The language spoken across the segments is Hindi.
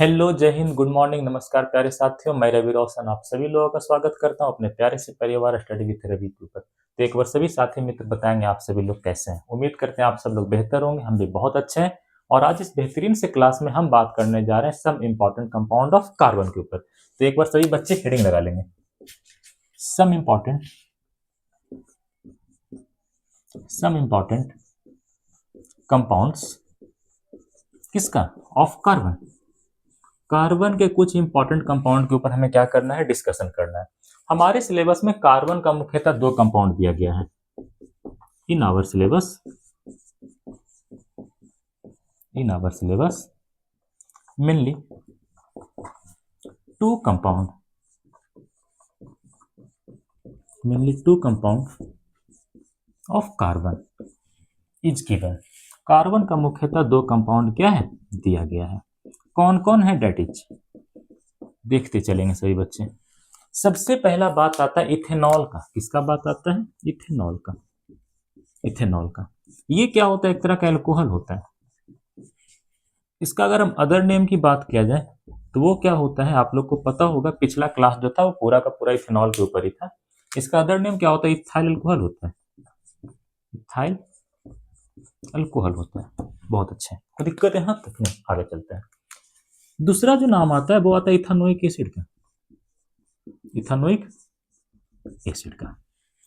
हेलो, जय हिंद, गुड मॉर्निंग, नमस्कार प्यारे साथियों। मैं रवि रोशन आप सभी लोगों का स्वागत करता हूं अपने प्यारे से परिवार स्टडी विथ रवि के ऊपर। तो एक बार सभी साथी मित्र बताएंगे आप सभी लोग कैसे हैं। उम्मीद करते हैं आप सब लोग बेहतर होंगे, हम भी बहुत अच्छे हैं। और आज इस बेहतरीन से क्लास में हम बात करने जा रहे हैं some important compound of carbon के ऊपर। तो एक बार सभी बच्चे हेडिंग लगा लेंगे, सम इम्पॉर्टेंट कंपाउंड्स किसका, ऑफ कार्बन। कार्बन के कुछ इंपॉर्टेंट कंपाउंड के ऊपर हमें क्या करना है, डिस्कशन करना है। हमारे सिलेबस में कार्बन का मुख्यतः दो कंपाउंड दिया गया है। In our syllabus mainly two compound of carbon is given. Carbon का मुख्यतः दो कंपाउंड क्या है, दिया गया है। कौन कौन है, डेट इज देखते चलेंगे सभी बच्चे। सबसे पहला बात आता है इथेनॉल का। किसका बात आता है, इथेनॉल का। ये क्या होता है, एक तरह का एल्कोहल होता है। इसका अगर हम अदर नेम की बात किया जाए तो वो क्या होता है, आप लोग को पता होगा। पिछला क्लास जो था वो पूरा का पूरा इथेनॉल के ऊपर ही था। इसका अदर नेम क्या होता है, इथाइल अल्कोहल होता है। इथाइल अल्कोहल होता है। बहुत अच्छा है, कोई दिक्कत है यहाँ तक नहीं, आगे चलते हैं। दूसरा जो नाम आता है वो आता है इथानोइक एसिड का। इथानोइक एसिड का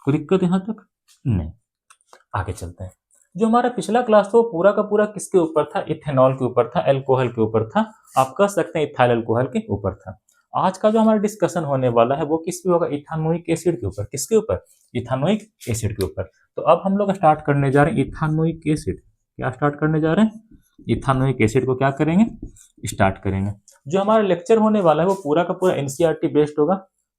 कोई दिक्कत यहाँ तक नहीं, आगे चलते हैं। जो हमारा पिछला क्लास था वो पूरा का पूरा किसके ऊपर था, इथेनॉल के ऊपर था, अल्कोहल के ऊपर था। आप कह सकते हैं इथाइल अल्कोहल के ऊपर था। आज का जो हमारा डिस्कशन होने वाला है वो किस पे होगा, इथानोइक एसिड के ऊपर। किसके ऊपर, इथानोइक एसिड के ऊपर। तो अब हम लोग स्टार्ट करने जा रहे हैं इथानोइक एसिड। क्या स्टार्ट करने जा रहे हैं, इथानोइक एसिड को क्या करेंगे, स्टार्ट करेंगे। जो हमारा लेक्चर होने वाला है वो पूरा का पूरा एनसीईआरटी बेस्ड होगा।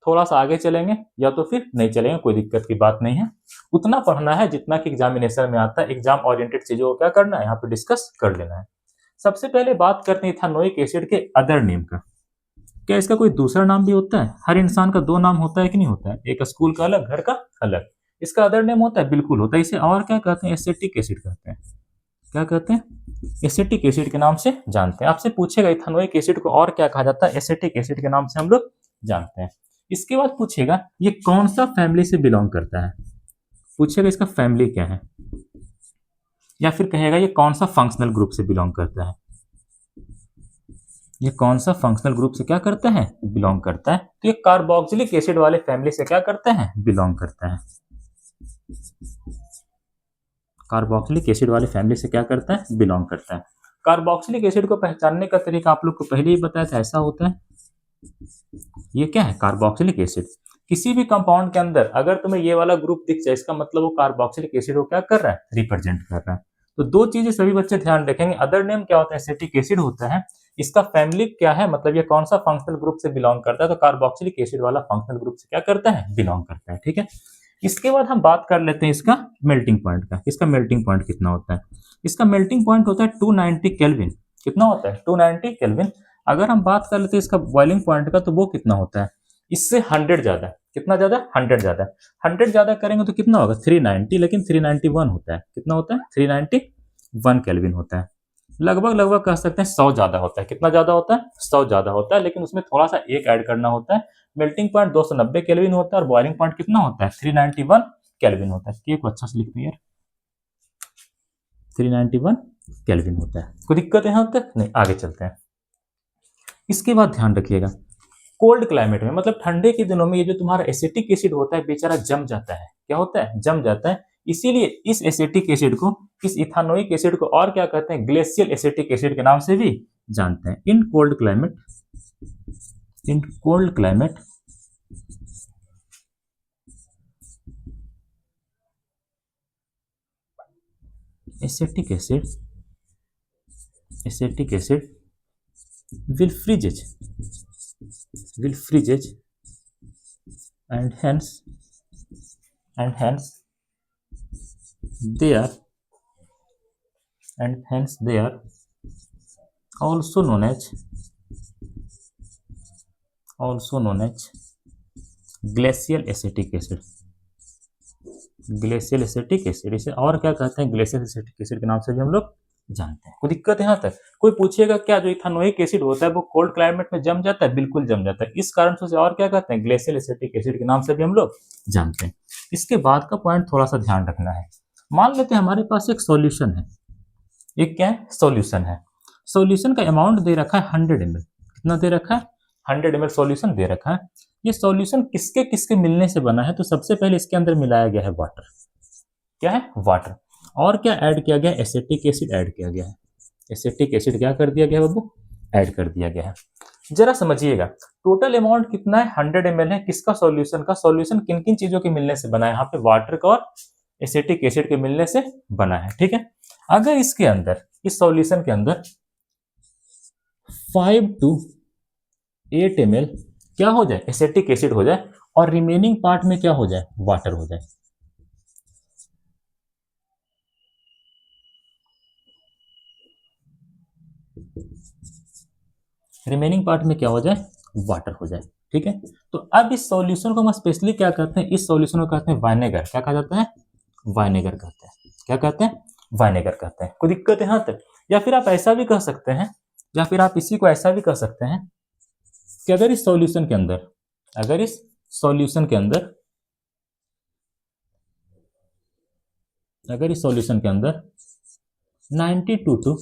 थोड़ा सा आगे चलेंगे या तो फिर नहीं चलेंगे, कोई दिक्कत की बात नहीं है। उतना पढ़ना है जितना कि एग्जामिनेशन में आता है। एग्जाम ओरिएंटेड चीजों को क्या करना है, यहाँ पे डिस्कस कर लेना है। सबसे पहले बात करते हैं इथानोइक एसिड के अदर नेम का। क्या इसका कोई दूसरा नाम भी होता है? हर इंसान का दो नाम होता है कि नहीं होता है, एक स्कूल का अलग, घर का अलग। इसका अदर नेम होता है, बिल्कुल होता है। इसे और क्या कहते हैं, एसेटिक एसिड कहते हैं। क्या कहते हैं, एसेटिक एसिड के नाम से जानते हैं। आपसे पूछेगा इथानोइक एसिड को और क्या कहा जाता है, एसेटिक एसिड के नाम से हम लोग जानते हैं। इसके बाद पूछेगा ये कौन सा फैमिली से बिलोंग करता है, पूछेगा इसका फैमिली क्या है, या फिर कहेगा ये कौन सा फंक्शनल ग्रुप से बिलोंग करता है। ये कौन सा फंक्शनल ग्रुप से क्या करता है, बिलोंग करता है। तो ये कार्बोक्सिलिक एसिड वाले फैमिली से क्या करता है, बिलोंग करता है। कार्बोक्सिलिक एसिड वाले फैमिली से क्या करता है, बिलोंग करता है। कार्बोक्सिलिक एसिड को पहचानने का तरीका आप लोग को पहले ही बताया था, ऐसा होता है। ये क्या है, कार्बोक्सिलिक एसिड। किसी भी कंपाउंड के अंदर अगर तुम्हें ये वाला ग्रुप दिख जाए, इसका मतलब वो कार्बोक्सिलिक एसिड को क्या कर रहा है, रिप्रेजेंट कर रहा है। तो दो चीजें सभी बच्चे ध्यान रखेंगे। अदर नेम क्या होता है, एसिटिक एसिड होता है। इसका फैमिली क्या है, मतलब ये कौन सा फंक्शनल ग्रुप से बिलोंग करता है। तो कार्बोक्सिलिक एसिड वाला फंक्शनल ग्रुप से क्या करता है, बिलोंग करता है। ठीक है। इसके बाद हम बात कर लेते हैं इसका मेल्टिंग पॉइंट का। इसका मेल्टिंग पॉइंट कितना होता है, इसका मेल्टिंग पॉइंट होता है 290 केल्विन। कितना होता है, 290 केल्विन। अगर हम बात कर लेते हैं इसका बॉइलिंग पॉइंट का तो वो कितना होता है, इससे 100 ज्यादा। कितना ज्यादा, 100 ज्यादा। 100 ज्यादा करेंगे तो कितना होगा, 390, लेकिन 391 होता है। कितना होता है, 391 केल्विन होता है। लगभग लगभग कह सकते हैं 100 ज्यादा होता है। कितना ज्यादा होता है, 100 ज्यादा होता है, लेकिन उसमें थोड़ा सा एक ऐड करना होता है। मेल्टिंग पॉइंट 290 केल्विन होता है और बॉइलिंग पॉइंट कितना होता है, 391 केल्विन होता है। ये को अच्छा से लिखते हैं यार, 391 केल्विन होता है। कोई दिक्कत है यहाँ तक नहीं, आगे चलते हैं। इसके बाद ध्यान रखिएगा, कोल्ड क्लाइमेट में मतलब ठंडे के दिनों में ये जो तुम्हारा एसिटिक एसिड होता है बेचारा जम जाता है। क्या होता है, जम जाता है। इसीलिए इस एसिटिक एसिड को, इस इथानोइक एसिड को और क्या कहते हैं, ग्लेशियल एसिटिक एसिड के नाम से भी जानते हैं। In cold climate acetic acid will freezes and hence they are also known as glacial acetic acid। Glacial acetic acid, इसे और क्या कहते हैं, ग्लेशियल एसिटिक एसिड के नाम से भी हम लोग जानते हैं। कोई दिक्कत यहाँ तक? कोई पूछेगा क्या जो इथानोइक एसिड होता है वो कोल्ड क्लाइमेट में जम जाता है? बिल्कुल जम जाता है। इस कारण से उसे और क्या कहते हैं? ग्लेशियल एसिटिक एसिड के नाम से भी हम लोग जानते हैं। इसके बाद का पॉइंट थोड़ा सा ध्यान रखना है। मान लेते हैं हमारे पास एक सॉल्यूशन है। एक क्या है? सॉल्यूशन है। सॉल्यूशन का अमाउंट दे रखा है 100 ml। कितना दे रखा है? 100 ml सॉल्यूशन दे रखा है। ये सॉल्यूशन किसके किसके मिलने से बना है? तो सबसे पहले इसके अंदर मिलाया गया है वाटर। क्या है? वाटर। और क्या ऐड किया गया? एसिटिक एसिड ऐड किया गया है। एसिटिक एसिड क्या कर दिया गया बाबू? ऐड कर दिया गया है। जरा समझिएगा, टोटल अमाउंट कितना है? 100 ml है। किसका? सॉल्यूशन का। सॉल्यूशन किन किन चीजों के मिलने से बना है? यहाँ पे वाटर का और एसिटिक एसिड के मिलने से बना है। ठीक है। अगर इसके अंदर, इस सॉल्यूशन के अंदर 5 to 8 ml क्या हो जाए? एसिटिक एसिड हो जाए, और रिमेनिंग पार्ट में क्या हो जाए? वाटर हो जाए। रिमेनिंग पार्ट में क्या हो जाए? वाटर हो जाए। ठीक है। तो अब इस सॉल्यूशन को हम स्पेशली क्या कहते हैं? इस सॉल्यूशन को कहते हैं वाइनेगर। क्या कहा जाता है? वाइनेगर कहते हैं। क्या कहते हैं? वाइनेगर कहते हैं। कोई दिक्कत है यहाँ तक? या फिर आप ऐसा भी कह सकते हैं, या फिर आप इसी को ऐसा भी कह सकते हैं कि अगर इस सॉल्यूशन के अंदर, अगर इस सॉल्यूशन के अंदर, अगर इस सॉल्यूशन के अंदर 92 to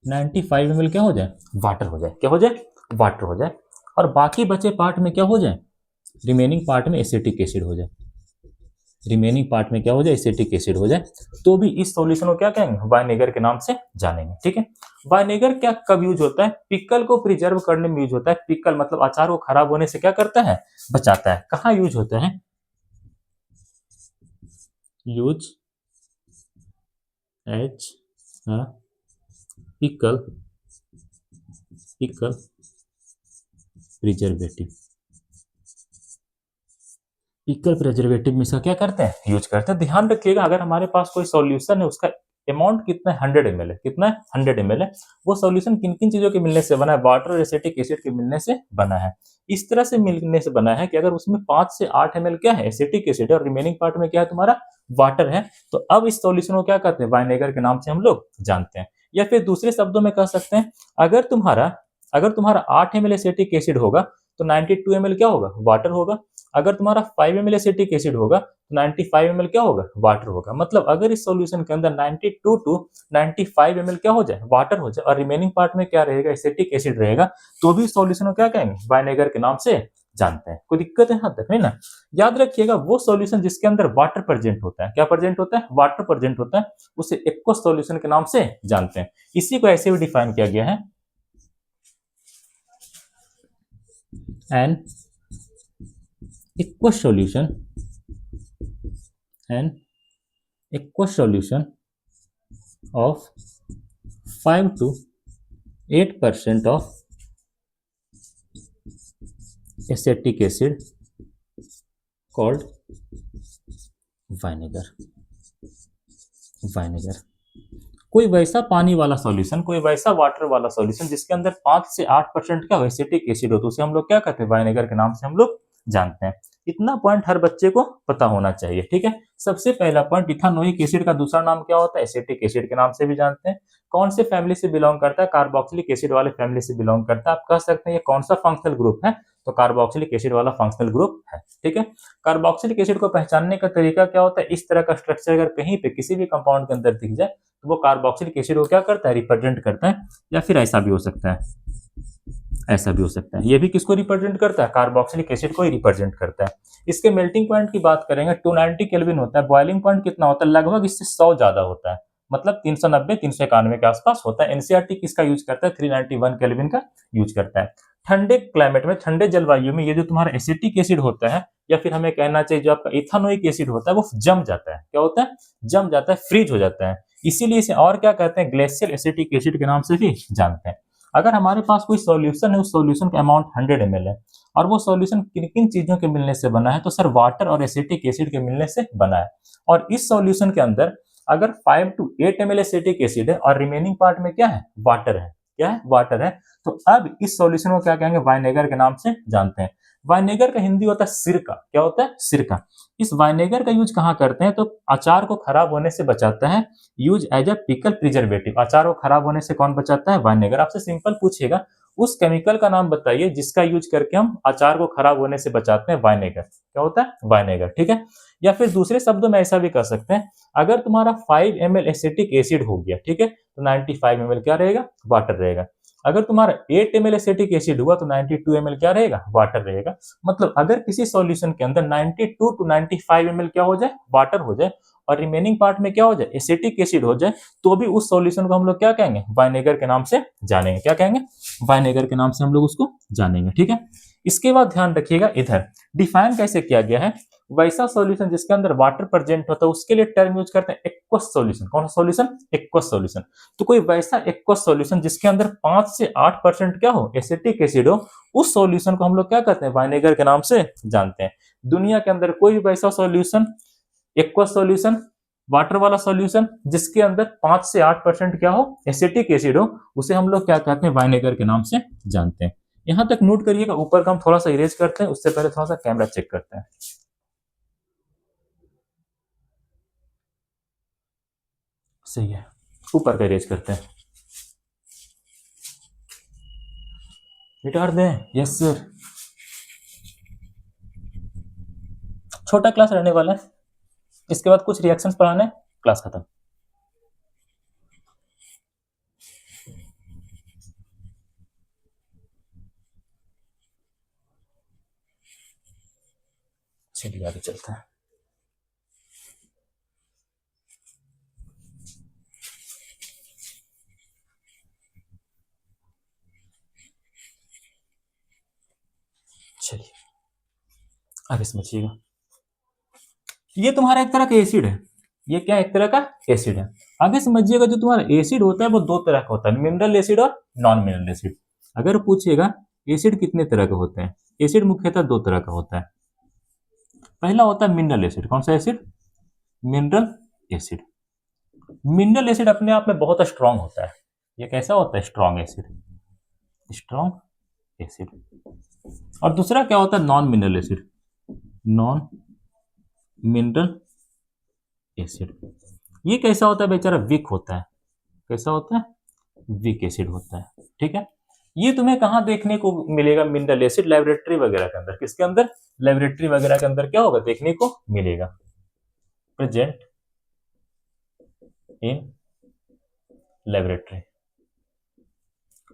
95 ml क्या हो जाए? वाटर हो जाए। क्या हो जाए? वाटर हो जाए। और बाकी बचे पार्ट में क्या हो जाए? रिमेनिंग पार्ट में एसिटिक एसिड हो जाए। रिमेनिंग पार्ट में क्या हो जाए? एसिटिक एसिड हो जाए। तो भी इस सॉल्यूशन को क्या कहेंगे? वाइनेगर के नाम से जानेंगे। ठीक है। वाइनेगर क्या कब यूज होता है? पिकल को प्रिजर्व करने में यूज होता है। पिकल मतलब अचार को खराब होने से क्या करता है? बचाता है। कहाँ यूज होता है? Use as pickle, pickle preservative. Pickle preservative में इसका क्या करते हैं? यूज करते हैं। ध्यान रखिएगा, अगर हमारे पास कोई सॉल्यूशन है, उसका अमाउंट कितना है? 100 ml है। कितना है? 100 ml है। वो सॉल्यूशन किन किन चीजों के मिलने से बना है? वाटर और एसिटिक एसिड के मिलने से बना है। इस तरह से मिलने से बना है कि अगर उसमें 5 से 8 ml क्या है? एसिटिक एसिड है, और रिमेनिंग पार्ट में क्या है तुम्हारा? वाटर है। तो अब इस सॉल्यूशन को क्या कहते हैं? वाइनेगर के नाम से हम लोग जानते हैं। या फिर दूसरे शब्दों में कह सकते हैं, अगर तुम्हारा, अगर तुम्हारा 8 ml एसिटिक एसिड होगा तो 92 ml क्या होगा? वाटर होगा। अगर तुम्हारा 5 ml एसिटिक एसिड होगा तो 95 ml क्या होगा? वाटर होगा। मतलब अगर इस सॉल्यूशन के अंदर 92 to 95 ml क्या हो जाए? वाटर हो जाए, और रिमेनिंग पार्ट में क्या रहेगा? एसिटिक एसिड रहेगा, तो भी सॉल्यूशन को क्या कहेंगे? वाइनेगर के नाम से जानते हैं। कोई दिक्कत है यहाँ तक? नहीं ना? याद रखिएगा, वो सॉल्यूशन जिसके अंदर वाटर प्रेजेंट होता है, क्या प्रेजेंट होता है? वाटर प्रेजेंट होता है, उसे एक्वस सॉल्यूशन के नाम से जानते हैं। इसी को ऐसे भी डिफाइन किया गया है, an aqueous solution, an aqueous solution of 5 to 8% of acetic acid called vinegar। vinegar कोई वैसा पानी वाला सॉल्यूशन, कोई वैसा वाटर वाला सॉल्यूशन जिसके अंदर 5 से 8% का एसिटिक एसिड हो, तो उसे हम लोग क्या कहते हैं? वाइनेगर के नाम से हम लोग जानते हैं। इतना पॉइंट हर बच्चे को पता होना चाहिए। ठीक है। सबसे पहला पॉइंट, इथानोइक एसिड का दूसरा नाम क्या होता है? एसिटिक एसिड के नाम से भी जानते हैं। कौन से फैमिली से बिलोंग करता है? कार्बोक्सिलिक एसिड वाले फैमिली से बिलोंग करता है। आप कह सकते हैं ये कौन सा फंक्शनल ग्रुप है? तो कार्बोक्सिलिक एसिड वाला फंक्शनल ग्रुप है। ठीक है। कार्बोक्सिलिक एसिड को पहचानने का तरीका क्या होता है? इस तरह का स्ट्रक्चर अगर कहीं पे किसी भी कंपाउंड के अंदर दिख जाए तो वो कार्बोक्सिलिक एसिड को क्या करता है? रिप्रेजेंट करता है। या फिर ऐसा भी हो सकता है, ऐसा भी हो सकता है। ये भी किसको रिप्रेजेंट करता है? कार्बोक्सिलिक एसिड को ही रिप्रेजेंट करता है। इसके मेल्टिंग पॉइंट की बात करेंगे, 290 केल्विन होता है। बॉइलिंग पॉइंट कितना होता है? लगभग इससे 100 ज्यादा होता है, मतलब 390 391 के आसपास होता है। एनसीईआरटी किसका यूज करता है? 391 केल्विन का यूज करता है। ठंडे क्लाइमेट में, ठंडे जलवायु में, ये जो तुम्हारा एसिटिक एसिड होता है, या फिर हमें कहना चाहिए जो आपका इथानोइक एसिड होता है, वो जम जाता है। क्या होता है? जम जाता है, फ्रीज हो जाता है। इसीलिए इसे और क्या कहते हैं? ग्लेशियल एसिटिक एसिड के नाम से भी जानते हैं। अगर हमारे पास कोई सॉल्यूशन है, उस सॉल्यूशन का अमाउंट 100 ml है, और वो सॉल्यूशन किन किन चीजों के मिलने से बना है? तो सर वाटर और एसिटिक एसिड के मिलने से बना है। और इस सॉल्यूशन के अंदर अगर 5 to 8 ml एसिटिक एसिड है और रिमेनिंग पार्ट में क्या है? वाटर है। क्या है, वाटर है। तो अब इस सॉल्यूशन को क्या कहेंगे, वाइनेगर के नाम से जानते हैं। वाइनेगर का हिंदी होता है सिरका, क्या होता है, सिरका। इस वाइनेगर का यूज कहाँ करते हैं, तो अचार को खराब होने से बचाता है, use as a pickle preservative. अचार को खराब होने से कौन बचाता है, वाइनेगर। आपसे सिंपल पूछेगा उस केमिकल का नाम बताइए जिसका यूज करके हम अचार को खराब होने से बचाते हैं, वाइनेगर। क्या होता है, वाइनेगर, ठीक है। या फिर दूसरे शब्दों में ऐसा भी कर सकते हैं, अगर तुम्हारा 5 ml एसिटिक एसिड हो गया, ठीक है, तो 95 ml क्या रहेगा, वाटर रहेगा। अगर तुम्हारा 8 ml एसिटिक एसिड हुआ तो 92 ml क्या रहेगा, वाटर रहेगा। मतलब अगर किसी सॉल्यूशन के अंदर 92 टू 95 ml क्या हो जाए, वाटर हो जाए, और रिमेनिंग पार्ट में क्या हो जाए, एसिटिक एसिड हो जाए, तो भी उस सॉल्यूशन को हम लोग क्या कहेंगे, वाइनेगर के नाम से जानेंगे। क्या कहेंगे, वाइनेगर के नाम से हम लोग उसको जानेंगे, ठीक है। इसके बाद ध्यान रखिएगा, इधर डिफाइन कैसे किया गया है, वैसा सॉल्यूशन जिसके अंदर वाटर प्रेजेंट होता है उसके लिए टर्म यूज करते हैं एक्वस सॉल्यूशन। कौन सा सॉल्यूशन, एक्वस सॉल्यूशन। तो कोई वैसा एक्वस सॉल्यूशन जिसके अंदर 5 से 8% क्या हो, एसिटिक एसिड हो, उस सॉल्यूशन को हम लोग क्या कहते हैं, वाइनेगर के नाम से जानते हैं। दुनिया के अंदर कोई भी वैसा सॉल्यूशन, एक्वस सॉल्यूशन, वाटर वाला सॉल्यूशन जिसके अंदर 5 से 8% क्या हो, एसिटिक एसिड हो, उसे हम लोग क्या कहते हैं, वाइनेगर के नाम से जानते हैं। यहां तक नोट करिएगा। ऊपर का हम थोड़ा सा इरेज करते हैं, उससे पहले थोड़ा सा कैमरा चेक करते हैं। सही है, ऊपर का इरेज करते हैं, मिटा दें। यस सर, छोटा क्लास रहने वाला है, इसके बाद कुछ रिएक्शंस पढ़ाने, क्लास खत्म। चलिए आगे चलते हैं। चलिए आगे समझिएगा। ये तुम्हारा एक तरह का एसिड है, ये क्या एक तरह का एसिड है। आगे समझिएगा, जो तुम्हारा एसिड होता है वो दो तरह का होता है, मिनरल एसिड और नॉन मिनरल एसिड। अगर पूछेगा एसिड कितने तरह के होते हैं, एसिड मुख्यतः दो तरह का होता है। पहला होता है मिनरल एसिड। कौन सा acid, mineral acid. Mineral acid अपने आप में बहुत स्ट्रांग होता है। ये कैसा होता है, स्ट्रांग एसिड, स्ट्रांग एसिड। और दूसरा क्या होता है, non mineral acid, non mineral acid. ये कैसा होता है बेचारा, वीक होता है। कैसा होता है, वीक एसिड होता है, ठीक है। ये तुम्हें कहां देखने को मिलेगा, मिनरल एसिड, लेबोरेटरी वगैरह के अंदर। किसके अंदर, लेबोरेटरी वगैरह के अंदर क्या होगा, देखने को मिलेगा, प्रेजेंट इन लेबोरेटरी,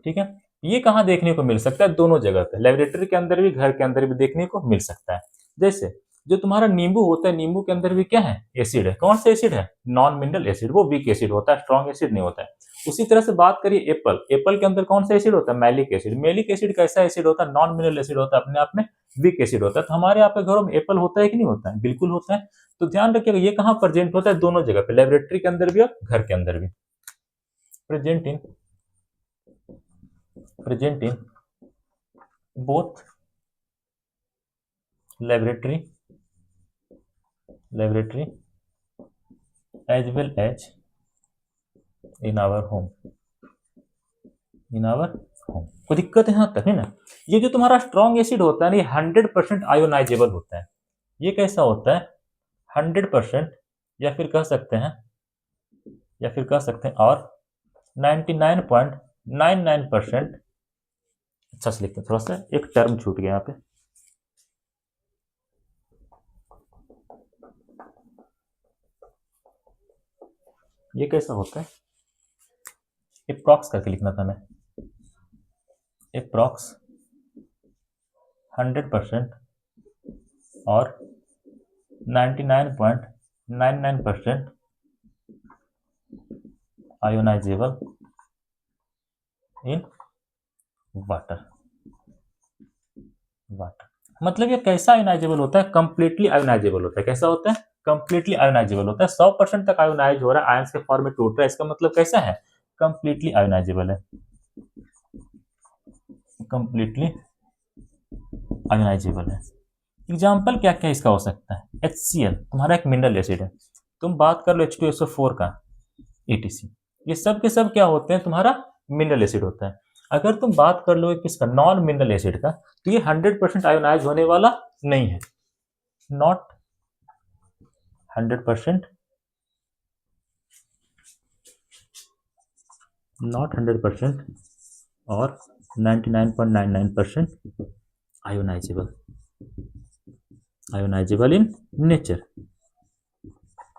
ठीक है। ये कहां देखने को मिल सकता है, दोनों जगह पे, लेबोरेटरी के अंदर भी, घर के अंदर भी देखने को मिल सकता है। जैसे जो तुम्हारा नींबू होता है, नींबू के अंदर भी क्या है, एसिड है। कौन सा एसिड है, नॉन मिनरल एसिड, वो वीक एसिड होता है, स्ट्रॉन्ग एसिड नहीं होता है। उसी तरह से बात करिए एप्पल, एप्पल के अंदर कौन सा एसिड होता है, मैलिक एसिड। मैलिक एसिड कैसा एसिड होता है, नॉन मिनरल एसिड होता है, अपने आप में वीक एसिड होता है। तो हमारे यहाँ पे घरों में एप्पल होता है कि नहीं होता है, बिल्कुल होता है। तो ध्यान रखिएगा, ये कहाँ प्रेजेंट होता है, दोनों जगह पे, लेबोरेटरी के अंदर भी और घर के अंदर भी। Present in, present in both laboratory as well as in our home, in our home. कोई दिक्कत है यहाँ तक, है ना। ये जो तुम्हारा स्ट्रॉन्ग एसिड होता है ना, ये 100% आयोनाइजेबल होता है। ये कैसा होता है, 100%, या फिर कह सकते हैं, और 99.99%। अच्छा से लिखते हैं, थोड़ा सा एक टर्म छूट गया यहाँ पे। ये कैसा होता है, अप्रॉक्स करके लिखना था मैं, अप्रॉक्स 100% और 99.99% आयोनाइजेबल इन वाटर। मतलब ये कैसा आयोनाइजेबल होता है, कंप्लीटली आयोनाइजेबल होता है। कैसा होता है, कंप्लीटली आयोनाइजेबल होता है। 100% तक आयोनाइज हो रहा है, आयंस के फॉर्म में टूट रहा है, इसका मतलब कैसा है, कंप्लीटली आयोनाइजेबल है, कंप्लीटली आयोनाइजेबल है। एग्जाम्पल क्या क्या इसका हो सकता है, HCl तुम्हारा एक मिनरल एसिड है, तुम बात कर लो H2SO4 का, ETC, ये सब के सब क्या होते हैं, तुम्हारा मिनरल एसिड होता है। अगर तुम बात कर लो किसका, नॉन मिनरल एसिड का, तो ये 100% आयोनाइज होने वाला नहीं है, नॉट 100%, नॉट 100% और 99.99% ionisable, ionisable in nature,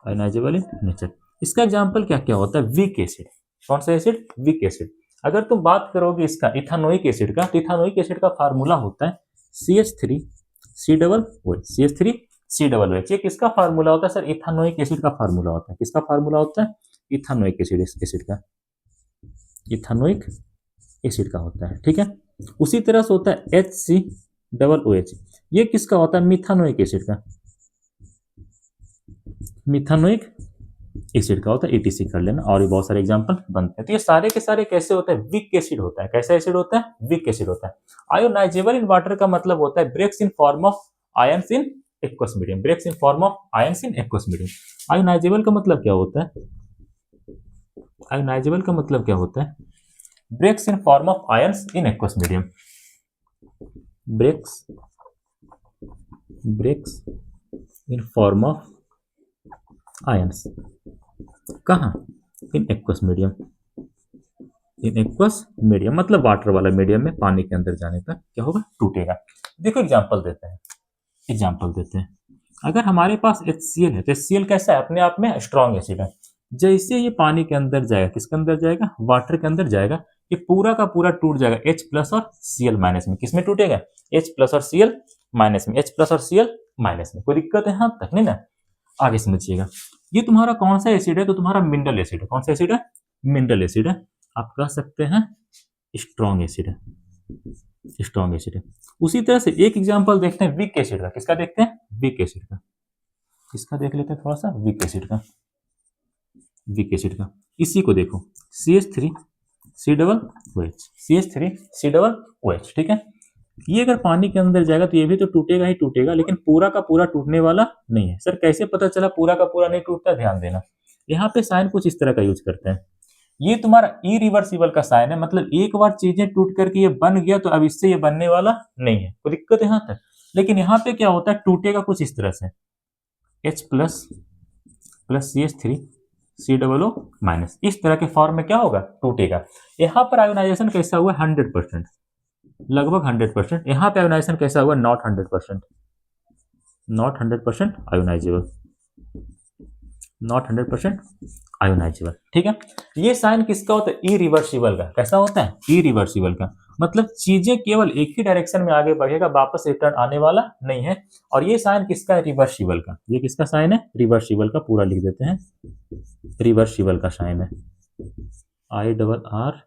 ionisable in nature. इसका एग्जांपल क्या क्या होता है, वीक एसिड। कौन सा एसिड, वीक एसिड। अगर तुम बात करोगे इसका इथानोइक एसिड का, तो इथानोइक एसिड का फार्मूला होता है CH3COOH, CH3C OOH। ये किसका फार्मूला होता है सर, इथानोइक एसिड का फार्मूला होता है। किसका फार्मूला होता है, इथानोइक एसिड का, इथानोइक एसिड का होता है, ठीक है। उसी तरह से होता है HCOOH, ये किसका होता है, मिथानोइक एसिड का, मिथानोइक एसिड का होता है, ETC कर लेना, और भी बहुत सारे एग्जांपल बनते हैं। तो ये सारे के सारे कैसे होते हैं, वीक एसिड होता है। कैसा एसिड होता है, वीक एसिड होता है। आयोनाइजेबल इन वाटर का मतलब होता है breaks in form of ions in aqueous medium, breaks in form of ions in aqueous medium. Ionisable का मतलब क्या होता है, आयोनाइजेबल का मतलब क्या होता है, breaks in form of ions in aqueous medium, breaks in form of ions, कहाँ, in aqueous medium, in aqueous medium मतलब वाटर वाला मीडियम में पानी के अंदर जाने पर क्या होगा, टूटेगा। देखो एग्जांपल देते हैं, एग्जांपल देते हैं। अगर हमारे पास HCl है, तो HCl कैसा है, अपने आप में स्ट्रॉन्ग एसिड है। जैसे ये पानी के अंदर जाएगा, किसके अंदर जाएगा, वाटर के अंदर जाएगा, ये पूरा का पूरा टूट जाएगा H प्लस और Cl माइनस में। किसमें टूटेगा, H प्लस और Cl माइनस में, H प्लस और Cl माइनस में। कोई दिक्कत है यहाँ तक नहीं ना, आगे समझिएगा। ये तुम्हारा कौन सा एसिड है, तो तुम्हारा मिनरल एसिड है। कौन सा एसिड है, मिनरल एसिड है। आप कह सकते हैं स्ट्रॉन्ग एसिड है, स्ट्रॉन्ग एसिड है। उसी तरह से एक एग्जांपल देखते हैं वीक एसिड का। किसका देखते हैं, वीक एसिड का। किसका देख लेते हैं थोड़ा सा, वीक एसिड का, वीक एसिड का। इसी को देखो CH3COOH, CH3COOH, ठीक है। ये अगर पानी के अंदर जाएगा तो ये भी तो टूटेगा ही टूटेगा, लेकिन पूरा का पूरा टूटने वाला नहीं है। सर कैसे पता चला पूरा का पूरा नहीं टूटता, ध्यान देना। यहाँ पे साइन कुछ इस तरह का यूज करते हैं। ये तुम्हारा इरिवर्सिबल का साइन है, मतलब एक बार चीजें टूट करके ये बन गया तो अब इससे ये बनने वाला नहीं है, कोई दिक्कत यहाँ तक। लेकिन यहाँ पे क्या होता है, टूटेगा कुछ इस तरह से, H plus plus CH3COO minus, इस तरह के फॉर्म में क्या होगा, टूटेगा। यहाँ पर आयोनाइजेशन कैसा हुआ, 100%, लगभग 100%। यहाँ पे आयोनाइजेशन कैसा हुआ, not 100%, not 100% ionisable, not 100% ionisable, ठीक है। ये साइन किसका होता है, इरिवर्सिबल का। कैसा होता है, इरिवर्सिबल का, मतलब चीजें केवल एक ही डायरेक्शन में आगे बढ़ेगा, वापस रिटर्न आने वाला नहीं है। और ये साइन किसका है, रिवर्सिबल का। ये किसका साइन है, रिवर्सिबल का, पूरा लिख देते हैं, रिवर्सिबल का साइन है, IRREVERSIBL,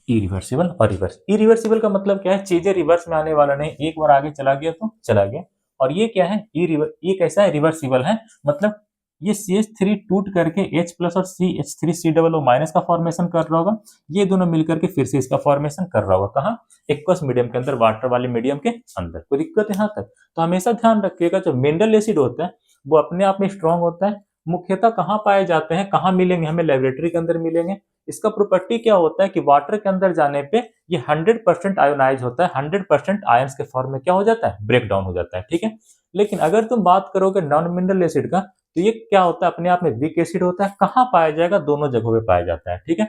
इरिवर्सिबल और रिवर्स। इरिवर्सिबल का मतलब क्या है, चीजें रिवर्स में आने वाला नहीं, एक बार आगे चला गया तो चला गया। और ये क्या है, ये कैसा है, रिवर्सिबल है, मतलब ये CH3 टूट करके H प्लस और CH3COO माइनस का फॉर्मेशन कर रहा होगा, ये दोनों मिलकर के फिर से इसका फॉर्मेशन कर रहा होगा। कहाँ, एक्वस मीडियम के अंदर, वाटर वाले मीडियम के अंदर। कोई दिक्कत है यहाँ तक। तो हमेशा ध्यान रखिएगा, जो मिनरल एसिड होता है वो अपने आप में स्ट्रॉन्ग होता है। मुख्यतः कहाँ पाए जाते हैं, कहाँ मिलेंगे, हमें लेबोरेटरी के अंदर मिलेंगे। इसका प्रॉपर्टी क्या होता है कि वाटर के अंदर जाने पे ये 100% आयोनाइज होता है, 100% आयंस के फॉर्म में क्या हो जाता है, ब्रेक डाउन हो जाता है, ठीक है। लेकिन अगर तुम बात करोगे नॉन मिनरल एसिड का, तो ये क्या होता है, अपने आप में वीक एसिड होता है। कहाँ पाया जाएगा, दोनों जगहों पे पाया जाता है, ठीक है।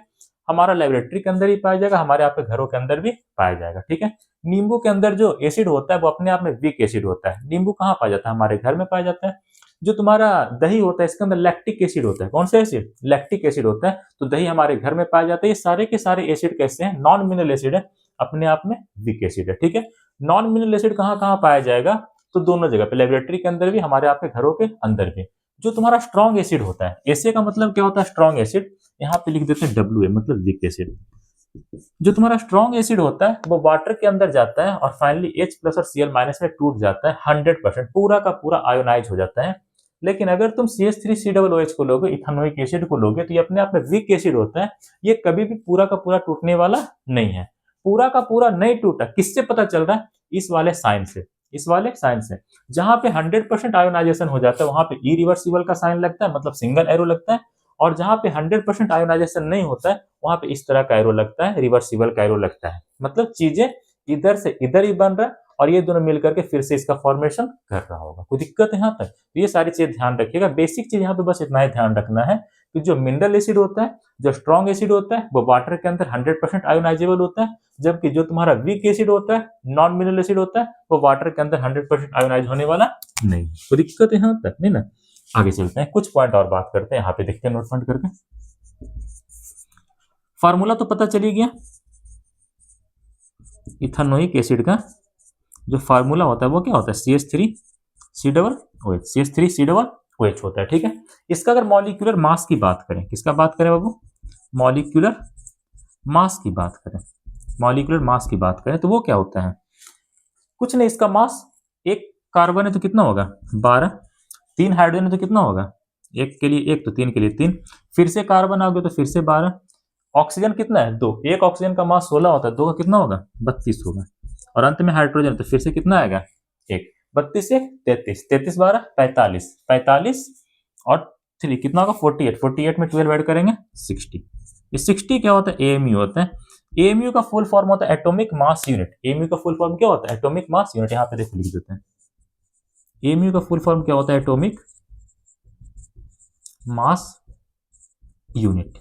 हमारा लेबोरेटरी के अंदर ही पाया जाएगा, हमारे आपके घरों के अंदर भी पाया जाएगा, ठीक है। नींबू के अंदर जो एसिड होता है वो अपने आप में वीक एसिड होता है। नींबू कहाँ पाया जाता है, हमारे घर में पाया जाता है। जो तुम्हारा दही होता है इसके अंदर लैक्टिक एसिड होता है। कौन सा एसिड, लैक्टिक एसिड होता है, तो दही हमारे घर में पाया जाता है। ये सारे के सारे एसिड कैसे हैं, नॉन मिनरल एसिड है, अपने आप में वीक एसिड है, ठीक है। नॉन मिनरल एसिड कहाँ कहाँ पाया जाएगा, तो दोनों जगह पे, लेबोरेटरी के अंदर भी, हमारे आपके घरों के अंदर भी। जो तुम्हारा स्ट्रॉन्ग एसिड होता है, एसे का मतलब क्या होता है, स्ट्रॉन्ग एसिड, यहाँ पे लिख देते हैं WA मतलब वीक एसिड। जो तुम्हारा स्ट्रॉन्ग एसिड होता है वो वाटर के अंदर जाता है और फाइनली H प्लस और Cl माइनस में टूट जाता है, 100% पूरा का पूरा आयोनाइज हो जाता है। लेकिन अगर तुम CH3COOH को लोगे, इथानोइक एसिड को लोगे, तो ये अपने आप में वीक एसिड होता है। ये कभी भी पूरा का पूरा टूटने वाला नहीं है। पूरा का पूरा नहीं टूटा, किससे पता चल रहा है, इस वाले साइन से। इस वाले साइन से। जहां पे 100% आयोनाइजेशन हो जाता है वहां पे इरिवर्सिबल का साइन लगता है, मतलब सिंगल एरो लगता है। और जहां पे 100% आयोनाइजेशन नहीं होता है वहां पे इस तरह का एरो लगता है, रिवर्सिबल का एरो लगता है। मतलब चीजें इधर से इधर ही बन रहा है और ये दोनों मिलकर के फिर से इसका फॉर्मेशन कर रहा होगा। कोई दिक्कत है यहाँ तक? तो ये सारी चीज ध्यान रखिएगा। बेसिक चीज यहाँ पे बस इतना ही ध्यान रखना है कि जो मिनरल एसिड होता है, जो स्ट्रॉन्ग एसिड होता है, वो वाटर के अंदर 100% आयोनाइजेबल होता है, जबकि जो तुम्हारा वीक एसिड होता है, नॉन मिनरल एसिड होता है, वो वाटर के अंदर 100% आयोनाइज होने वाला नहीं। तो दिक्कत है यहाँ तक नहीं ना? आगे चलते हैं, कुछ पॉइंट और बात करते हैं, यहाँ पे देखते हैं नोट पॉइंट करके। फार्मूला तो पता चली गया, इथानोइक एसिड का जो फार्मूला होता है वो क्या होता है, CH3C OH, CH3C OH होता है। ठीक है, इसका अगर मॉलिक्यूलर मास की बात करें, किसका बात करें बाबू, मॉलिक्यूलर मास की बात करें, मॉलिक्यूलर मास की बात करें तो वो क्या होता है, कुछ नहीं, इसका मास, एक कार्बन है तो कितना होगा 12, 3 हाइड्रोजन है तो कितना होगा, एक के लिए एक तो 3 के लिए 3, फिर से कार्बन आ गया तो फिर से 12, ऑक्सीजन कितना है 2, एक ऑक्सीजन का मास 16 होता है, 2 का कितना होगा 32 होगा, और अंत में हाइड्रोजन तो फिर से कितना आएगा एक, 32 से 33, 33 12 45, 45 और 3 कितना होगा 48, 48 में 12 ऐड करेंगे 60। ये 60 क्या होता है, एएमयू होता है। एएमयू का फुल फॉर्म होता है एटॉमिक मास यूनिट। एएमयू का फुल फॉर्म क्या होता है, एटॉमिक मास यूनिट। यहाँ पे देखो लिख देते हैं, एएमयू का फुल फॉर्म क्या होता है, एटॉमिक मास यूनिट।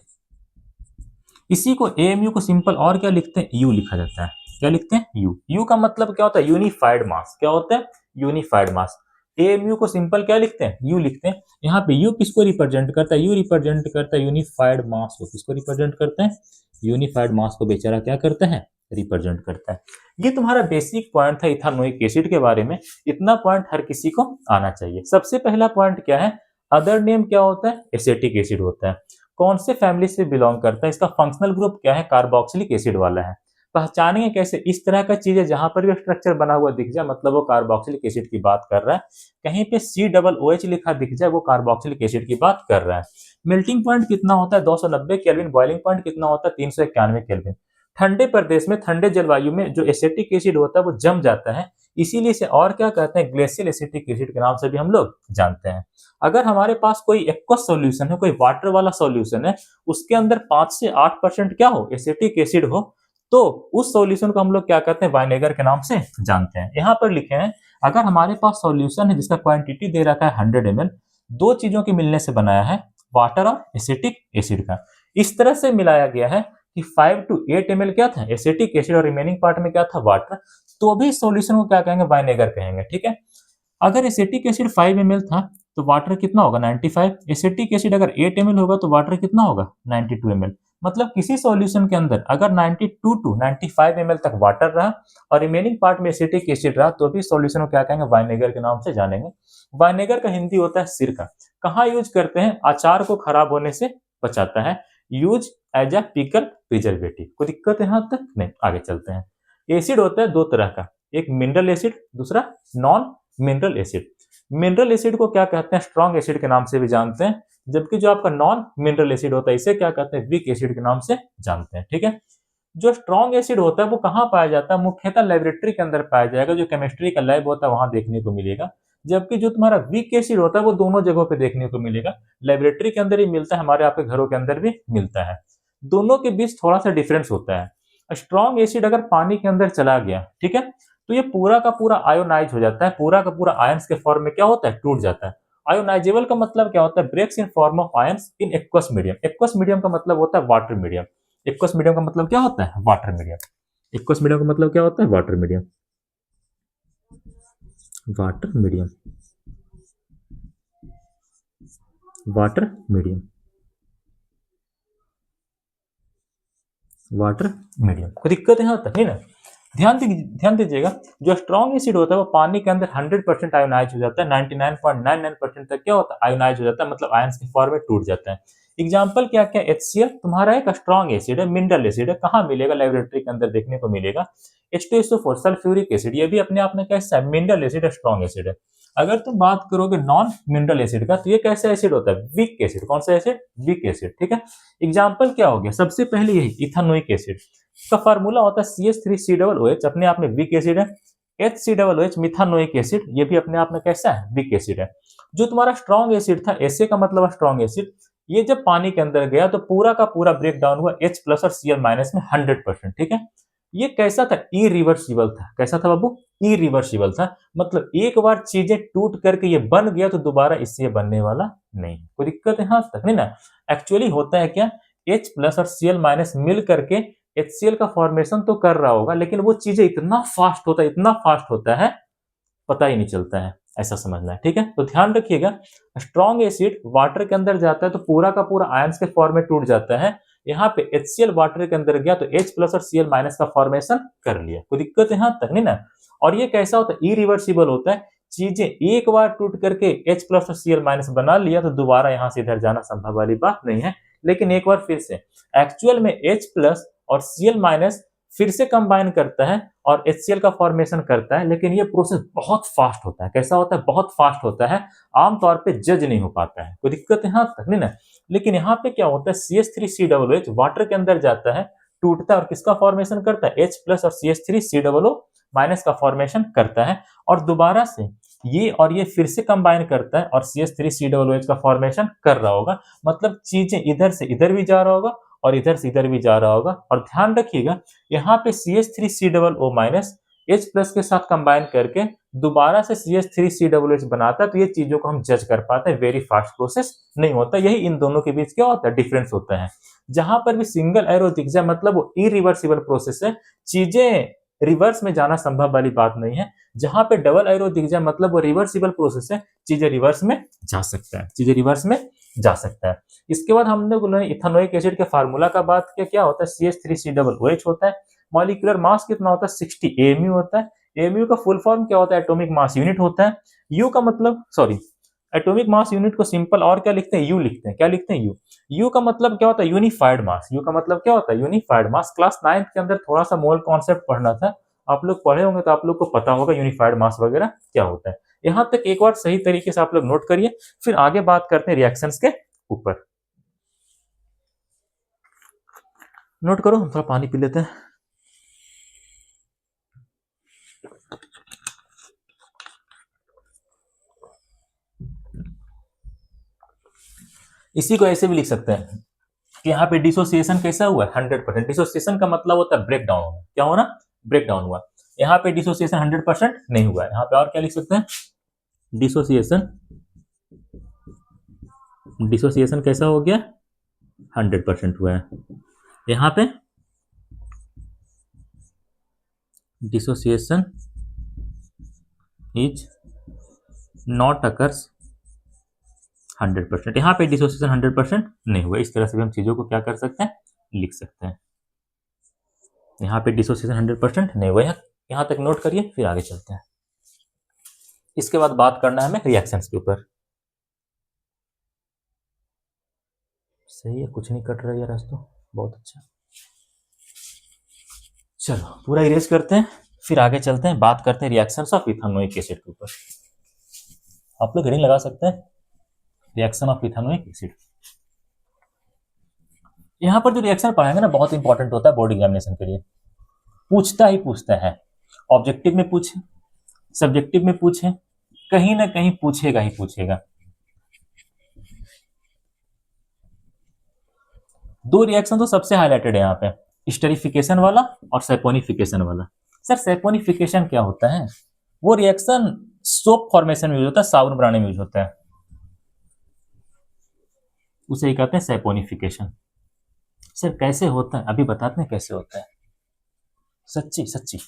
इसी को एएमयू को सिंपल और क्या लिखते हैं, यू लिखा जाता है। क्या लिखते हैं, यू। यू का मतलब क्या होता है, यूनिफाइड मास। क्या होता है, यूनिफाइड मास। एएमयू को सिंपल क्या लिखते हैं, यू लिखते हैं। यहाँ पे यू किसको रिप्रेजेंट करता है, यू रिप्रेजेंट करता है यूनिफाइड मास को। किसको रिप्रेजेंट करता है, यूनिफाइड मास को बेचारा क्या करता है, रिप्रेजेंट करता है। ये तुम्हारा बेसिक पॉइंट था इथानोइक एसिड के बारे में। इतना पॉइंट हर किसी को आना चाहिए। सबसे पहला पॉइंट क्या है, अदर नेम क्या होता है, एसिटिक एसिड होता है। कौन से फैमिली से बिलोंग करता है, इसका फंक्शनल ग्रुप क्या है, कार्बोक्सिलिक एसिड वाला है। पहचानेंगे कैसे, इस तरह का चीजें जहां पर भी स्ट्रक्चर बना हुआ दिख जाए मतलब वो कार्बोक्सिलिक एसिड की बात कर रहा है। कहीं पे COOH लिखा दिख जाए वो कार्बोक्सिलिक एसिड की बात कर रहा है। मेल्टिंग पॉइंट कितना होता है 290 केल्विन। बॉइलिंग पॉइंट कितना होता है 391 केल्विन। ठंडे प्रदेश में, ठंडे जलवायु में जो एसिटिक एसिड होता है वो जम जाता है, इसीलिए इसे और क्या कहते हैं, ग्लेशियल एसिटिक एसिड के नाम से भी हम लोग जानते हैं। अगर हमारे पास कोई एक्वस सॉल्यूशन है, कोई वाटर वाला सॉल्यूशन है, उसके अंदर 5 से 8% क्या हो, एसिटिक एसिड हो, तो उस सॉल्यूशन को हम लोग क्या कहते हैं, वाइनेगर के नाम से जानते हैं। यहां पर लिखे हैं, अगर हमारे पास सॉल्यूशन है जिसका क्वांटिटी दे रखा है 100 ml, दो चीजों के मिलने से बनाया है, वाटर और एसिटिक एसिड का। इस तरह से मिलाया गया है कि 5 to 8 ml क्या था, एसिटिक एसिड, और रिमेनिंग पार्ट में क्या था, वाटर। तो भी सॉल्यूशन को क्या कहेंगे, वाइनेगर कहेंगे। ठीक है, अगर एसिटिक एसिड 5 ml था तो वाटर कितना होगा 95। एसिटिक एसिड अगर 8 ml होगा तो वाटर कितना होगा 92 ml। मतलब किसी सॉल्यूशन के अंदर अगर 92 to 95 ml तक वाटर रहा और रिमेनिंग पार्ट में एसिटिक एसिड रहा तो भी सॉल्यूशन को क्या कहेंगे, वाइनेगर के नाम से जानेंगे। वाइनेगर का हिंदी होता है सिरका। कहाँ यूज करते हैं, अचार को खराब होने से बचाता है, use as a pickle preservative. कोई दिक्कत है यहाँ तक नहीं? आगे चलते हैं। एसिड होता है दो तरह का, एक मिनरल एसिड, दूसरा non mineral acid. Mineral acid को क्या कहते हैं, स्ट्रॉन्ग एसिड के नाम से भी जानते हैं, जबकि जो आपका नॉन मिनरल एसिड होता है इसे क्या कहते हैं, वीक एसिड के नाम से जानते हैं। ठीक है, जो स्ट्रॉन्ग एसिड होता है वो कहाँ पाया जाता है, मुख्यतः लेबोरेटरी के अंदर पाया जाएगा, जो केमिस्ट्री का लैब होता है वहां देखने को मिलेगा। जबकि जो तुम्हारा वीक एसिड होता है वो दोनों जगहों पे देखने को मिलेगा, लेबोरेटरी के अंदर ही मिलता है, हमारे आपके घरों के अंदर भी मिलता है। दोनों के बीच थोड़ा सा डिफरेंस होता है। स्ट्रॉन्ग एसिड अगर पानी के अंदर चला गया, ठीक है, तो ये पूरा का पूरा आयोनाइज हो जाता है, पूरा का पूरा आयंस के फॉर्म में क्या होता है, टूट जाता है। आयोनाइजेबल का मतलब क्या होता है, breaks in form of ions in aqueous medium. Aqueous medium का मतलब होता है वाटर मीडियम। एक्वस मीडियम का मतलब क्या होता है, वाटर मीडियम। एक्वस मीडियम का मतलब क्या होता है, water medium. Water medium, water medium, water medium. कोई दिक्कत यहाँ तक है ना? ध्यान दीजिएगा, जो स्ट्रॉन्ग एसिड होता है वो पानी के अंदर 100% आयोनाइज हो जाता है, 99.99% तक क्या होता है, आयोनाइज हो जाता है, मतलब आयंस के फॉर्म में टूट जाता है। एग्जाम्पल क्या क्या, HCl तुम्हारा एक स्ट्रॉन्ग एसिड है, मिनरल एसिड है, कहाँ मिलेगा, लेबोरेटरी के अंदर देखने को मिलेगा। H2SO4 सल्फ्यूरिक एसिड, ये भी अपने आप में कैसा है, मिनरल एसिड है, स्ट्रॉन्ग एसिड है। अगर तुम बात करोगे नॉन मिनरल एसिड का तो ये कैसा एसिड होता है, वीक एसिड। कौन सा एसिड, वीक एसिड। ठीक है, एग्जाम्पल क्या हो गया, सबसे पहले यही इथानोइक एसिड का फार्मूला होता है CH3COOH, अपने आप में वीक एसिड है। HCOOH मिथानोइक एसिड, ये भी अपने आप में कैसा है, वीक एसिड है। जो तुम्हारा स्ट्रॉन्ग एसिड था, एसे का मतलब स्ट्रॉन्ग एसिड, ये जब पानी के अंदर गया तो पूरा का पूरा ब्रेक डाउन हुआ H प्लस और Cl माइनस में 100%, ठीक है। ये कैसा था, इरिवर्सिबल था। कैसा था बाबू, इरिवर्सिबल था। मतलब एक बार चीजें टूट करके ये बन गया तो दोबारा इससे ये बनने वाला नहीं। कोई दिक्कत है यहां तक नहीं ना। एक्चुअली होता है क्या, H प्लस और Cl माइनस मिल करके HCl का फॉर्मेशन तो कर रहा होगा, लेकिन वो चीजें इतना फास्ट होता है, इतना फास्ट होता है, पता ही नहीं चलता है। ऐसा समझना है, ठीक है। तो ध्यान रखिएगा, स्ट्रॉन्ग एसिड वाटर के अंदर जाता है तो पूरा का पूरा आयंस के फॉर्म में टूट जाता है। यहाँ पे HCl वाटर के अंदर गया तो H प्लस और Cl माइनस का फॉर्मेशन कर लिया। कोई दिक्कत यहाँ तक नहीं ना। और ये कैसा होता है, इरिवर्सिबल होता है। चीजें एक बार टूट करके H प्लस और Cl माइनस बना लिया तो दोबारा यहाँ से इधर जाना संभव वाली बात नहीं है। लेकिन एक बार फिर से एक्चुअल में H प्लस और Cl माइनस फिर से कंबाइन करता है और HCl का फॉर्मेशन करता है, लेकिन ये प्रोसेस बहुत फास्ट होता है। कैसा होता है, बहुत फास्ट होता है, आमतौर पे जज नहीं हो पाता है। कोई दिक्कत यहाँ तक नहीं ना। लेकिन यहाँ पे क्या होता है, CH3COOH वाटर के अंदर जाता है, टूटता है और किसका फॉर्मेशन करता है, H प्लस और CH3COO माइनस का फॉर्मेशन करता है। और दोबारा से ये और ये फिर से कंबाइन करता है और CH3COOH का फॉर्मेशन कर रहा होगा। मतलब चीजें इधर से इधर भी जा रहा होगा और इधर से इधर भी जा रहा होगा। और ध्यान रखिएगा, यहाँ पे CH3COO माइनस H प्लस के साथ कंबाइन करके दोबारा से CH3COOH बनाता है। तो ये चीजों को हम जज कर पाते हैं, वेरी फास्ट प्रोसेस नहीं होता। यही इन दोनों के बीच क्या होता है, डिफरेंस होता है। जहां पर भी सिंगल एरो दिख जाए मतलब वो इरिवर्सिबल प्रोसेस है, चीजें रिवर्स में जाना संभव वाली बात नहीं है। जहां पे डबल एरो दिख जाए मतलब वो रिवर्सिबल प्रोसेस है, चीजें रिवर्स में जा सकता है, चीजें रिवर्स में जा सकता है। इसके बाद हमने बोला इथेनोइक एसिड के फार्मूला का बात किया, क्या होता है, CH3COOH होता है। मॉलिक्यूलर मास कितना होता है, 60 AMU होता है। AMU का फुल फॉर्म क्या होता है, एटॉमिक मास यूनिट होता है। यू का मतलब सॉरी, एटॉमिक मास यूनिट को सिंपल और क्या लिखते हैं, यू लिखते हैं। क्या लिखते हैं, यू। यू का मतलब क्या होता है, यूनिफाइड मास। यू का मतलब क्या होता है, यूनिफाइड मास। क्लास 9th के अंदर थोड़ा सा मोल कॉन्सेप्ट पढ़ना था, आप लोग पढ़े होंगे तो आप लोग को पता होगा यूनिफाइड मास वगैरह क्या होता है। यहां तक एक बार सही तरीके से आप लोग नोट करिए, फिर आगे बात करते हैं रिएक्शंस के ऊपर। नोट करो, हम थोड़ा पानी पी लेते हैं। इसी को ऐसे भी लिख सकते हैं कि यहाँ पे डिसोसिएशन कैसा हुआ है, 100%। डिसोसिएशन का मतलब होता है ब्रेक डाउन होना। क्या होना, ब्रेक डाउन हुआ। यहाँ पे डिसोसिएशन 100% नहीं हुआ है। यहाँ पे और क्या लिख सकते हैं, डिसोसिएशन, डिसोसिएशन कैसा हो गया, 100% हुआ है। यहाँ पे डिसोसिएशन इज नॉट अकर्स 100%। यहाँ पे डिसोसिएशन 100% नहीं हुआ। इस तरह से भी हम चीजों को क्या कर सकते हैं, लिख सकते हैं। यहाँ पे डिसोसिएशन 100% नहीं हुआ है, यहाँ तक नोट करिए, फिर आगे चलते हैं। इसके बाद बात करना है हमें रिएक्शंस के ऊपर। सही है, कुछ नहीं कट रहा यार आज तो, बहुत अच्छा। चलो पूरा इरेज करते हैं, फिर आगे चलते हैं, बात करते हैं रिएक्शंस ऑफ इथेनोइक एसिड के ऊपर। आप लोग हेडिंग लगा सकते हैं, रिएक्शन ऑफ इथेनोइक एसिड। यहाँ पर जो रिएक्शन पढ़ाएंगे ना, बहुत इंपॉर्टेंट होता है बोर्ड एग्जामिनेशन के लिए। पूछता ही पूछता है, ऑब्जेक्टिव में पूछे, सब्जेक्टिव में पूछे, कहीं ना कहीं पूछेगा ही पूछेगा। दो रिएक्शन तो सबसे हाईलाइटेड है यहाँ पे, स्टेरिफिकेशन वाला और सैपोनिफिकेशन वाला। सर सैपोनिफिकेशन क्या होता है, वो रिएक्शन सोप फॉर्मेशन में यूज होता है, साबुन बनाने में यूज होता है, उसे ही कहते हैं सैपोनिफिकेशन। सर कैसे होता है, अभी बताते हैं कैसे होता है, सच्ची सच्ची।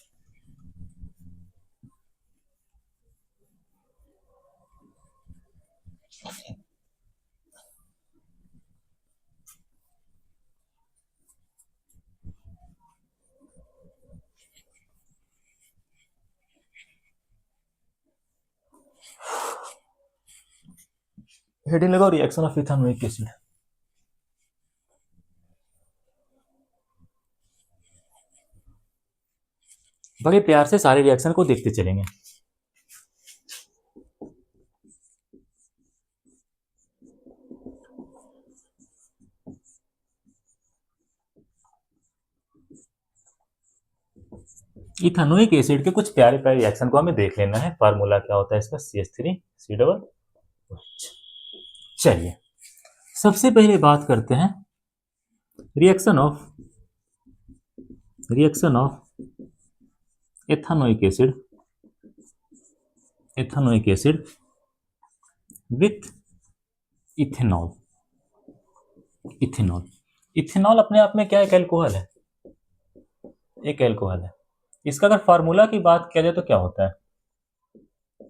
हेडिंग लगाओ, रिएक्शन ऑफ इथेनोइक एसिड। बड़े प्यार से सारे रिएक्शन को देखते चलेंगे। इथेनोइक एसिड के कुछ प्यारे प्यारे रिएक्शन को हमें देख लेना है। फार्मूला क्या होता है इसका, CH3C OH। चलिए सबसे पहले बात करते हैं reaction of ethanoic acid with ethanol. Ethanol अपने आप में क्या एक एल्कोहल है, एक एल्कोहल है। इसका अगर फार्मूला की बात किया जाए तो क्या होता है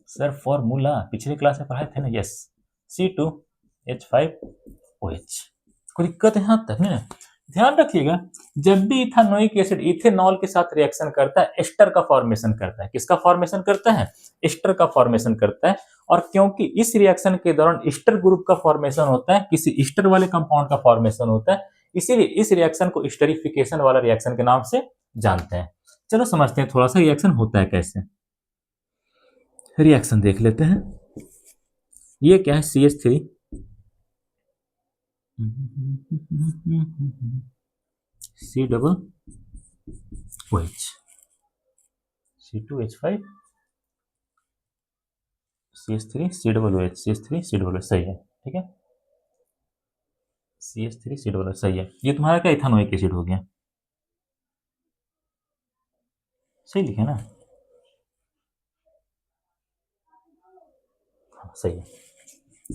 सर, फॉर्मूला पिछले क्लास में पढ़ाए थे ना, यस, C2H5OH। कोई दिक्कत है यहां तक नहीं? ध्यान रखिएगा, जब भी इथेनोइक एसिड इथेनॉल के साथ रिएक्शन करता है एस्टर का फॉर्मेशन करता है। किसका फॉर्मेशन करता है? एस्टर का फॉर्मेशन करता है। और क्योंकि इस रिएक्शन के दौरान एस्टर ग्रुप का फॉर्मेशन होता है, किसी एस्टर वाले कंपाउंड का फॉर्मेशन होता है, इसीलिए इस रिएक्शन को एस्टरिफिकेशन वाला रिएक्शन के नाम से जानते हैं। चलो समझते हैं थोड़ा सा रिएक्शन होता है कैसे। रिएक्शन देख लेते हैं। ये क्या है, CH3 C OH C2H5 CH3 COOH CH3 COOH, सही है, ठीक है, CH3 COOH सही है। ये तुम्हारा क्या इथेनोइक एसिड हो गया, सही लिखे ना, सही है।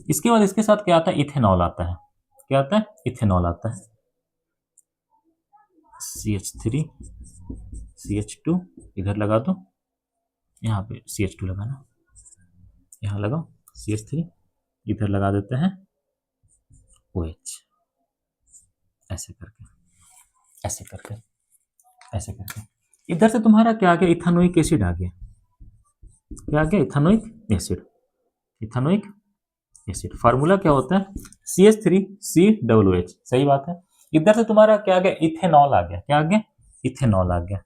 इसके बाद इसके साथ क्या आता है, इथेनॉल आता है। क्या आता है? इथेनॉल आता है। CH3 CH2 इधर लगा दो, यहाँ पे CH2 लगाना, यहाँ लगाओ CH3, इधर लगा देते हैं OH, ऐसे करके ऐसे करके ऐसे करके। इधर से तुम्हारा क्या आ गया, इथेनोइक एसिड आ गया। क्या आ गया? Ethanoic acid. फार्मूला क्या होता है, CH3COOH, सही बात है। इधर से तुम्हारा क्या आ गया, इथेनॉल आ गया। क्या आ गया? इथेनॉल आ गया,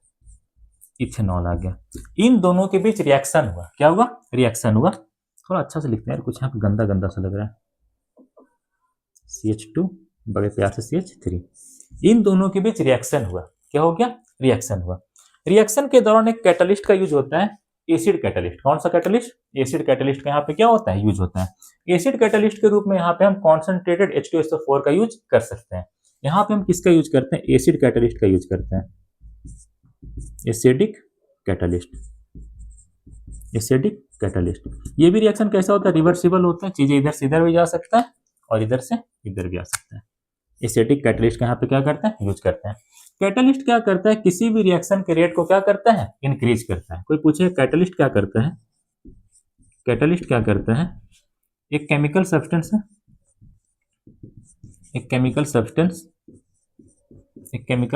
इथेनॉल आ गया। इन दोनों के बीच रिएक्शन हुआ। क्या हुआ? रिएक्शन हुआ। थोड़ा अच्छा से लिखते हैं यार, कुछ यहाँ पे गंदा गंदा सा लग रहा है। CH2 बड़े प्यार से CH3, इन दोनों के बीच रिएक्शन हुआ। क्या हो गया? रिएक्शन हुआ। रिएक्शन के दौरान एक कैटलिस्ट का यूज होता है, एसिड कैटलिस्ट। कौन सा कैटलिस्ट? एसिड कैटलिस्ट का यहाँ पे क्या होता है, यूज होता है। एसिड कैटलिस्ट के रूप में यहाँ पे हम कॉन्सेंट्रेटेड H2SO4 का यूज कर सकते हैं। यहाँ पे हम किसका यूज करते हैं? एसिड कैटलिस्ट का यूज करते हैं, एसिडिक कैटलिस्ट, एसिडिक कैटलिस्ट। ये भी रिएक्शन कैसा होता है, रिवर्सिबल होता है। चीजें इधर से इधर भी जा सकता है और इधर से इधर भी आ सकता है। एसिडिक कैटलिस्ट का यहाँ पे क्या करते हैं, यूज करते हैं। कैटलिस्ट क्या करता है, किसी भी रिएक्शन के रेट को क्या करता है, इंक्रीज करता है। कोई पूछे कैटलिस्ट क्या करता है, कैटलिस्ट क्या करता है, एक केमिकल सब्सटेंस है, एक chemical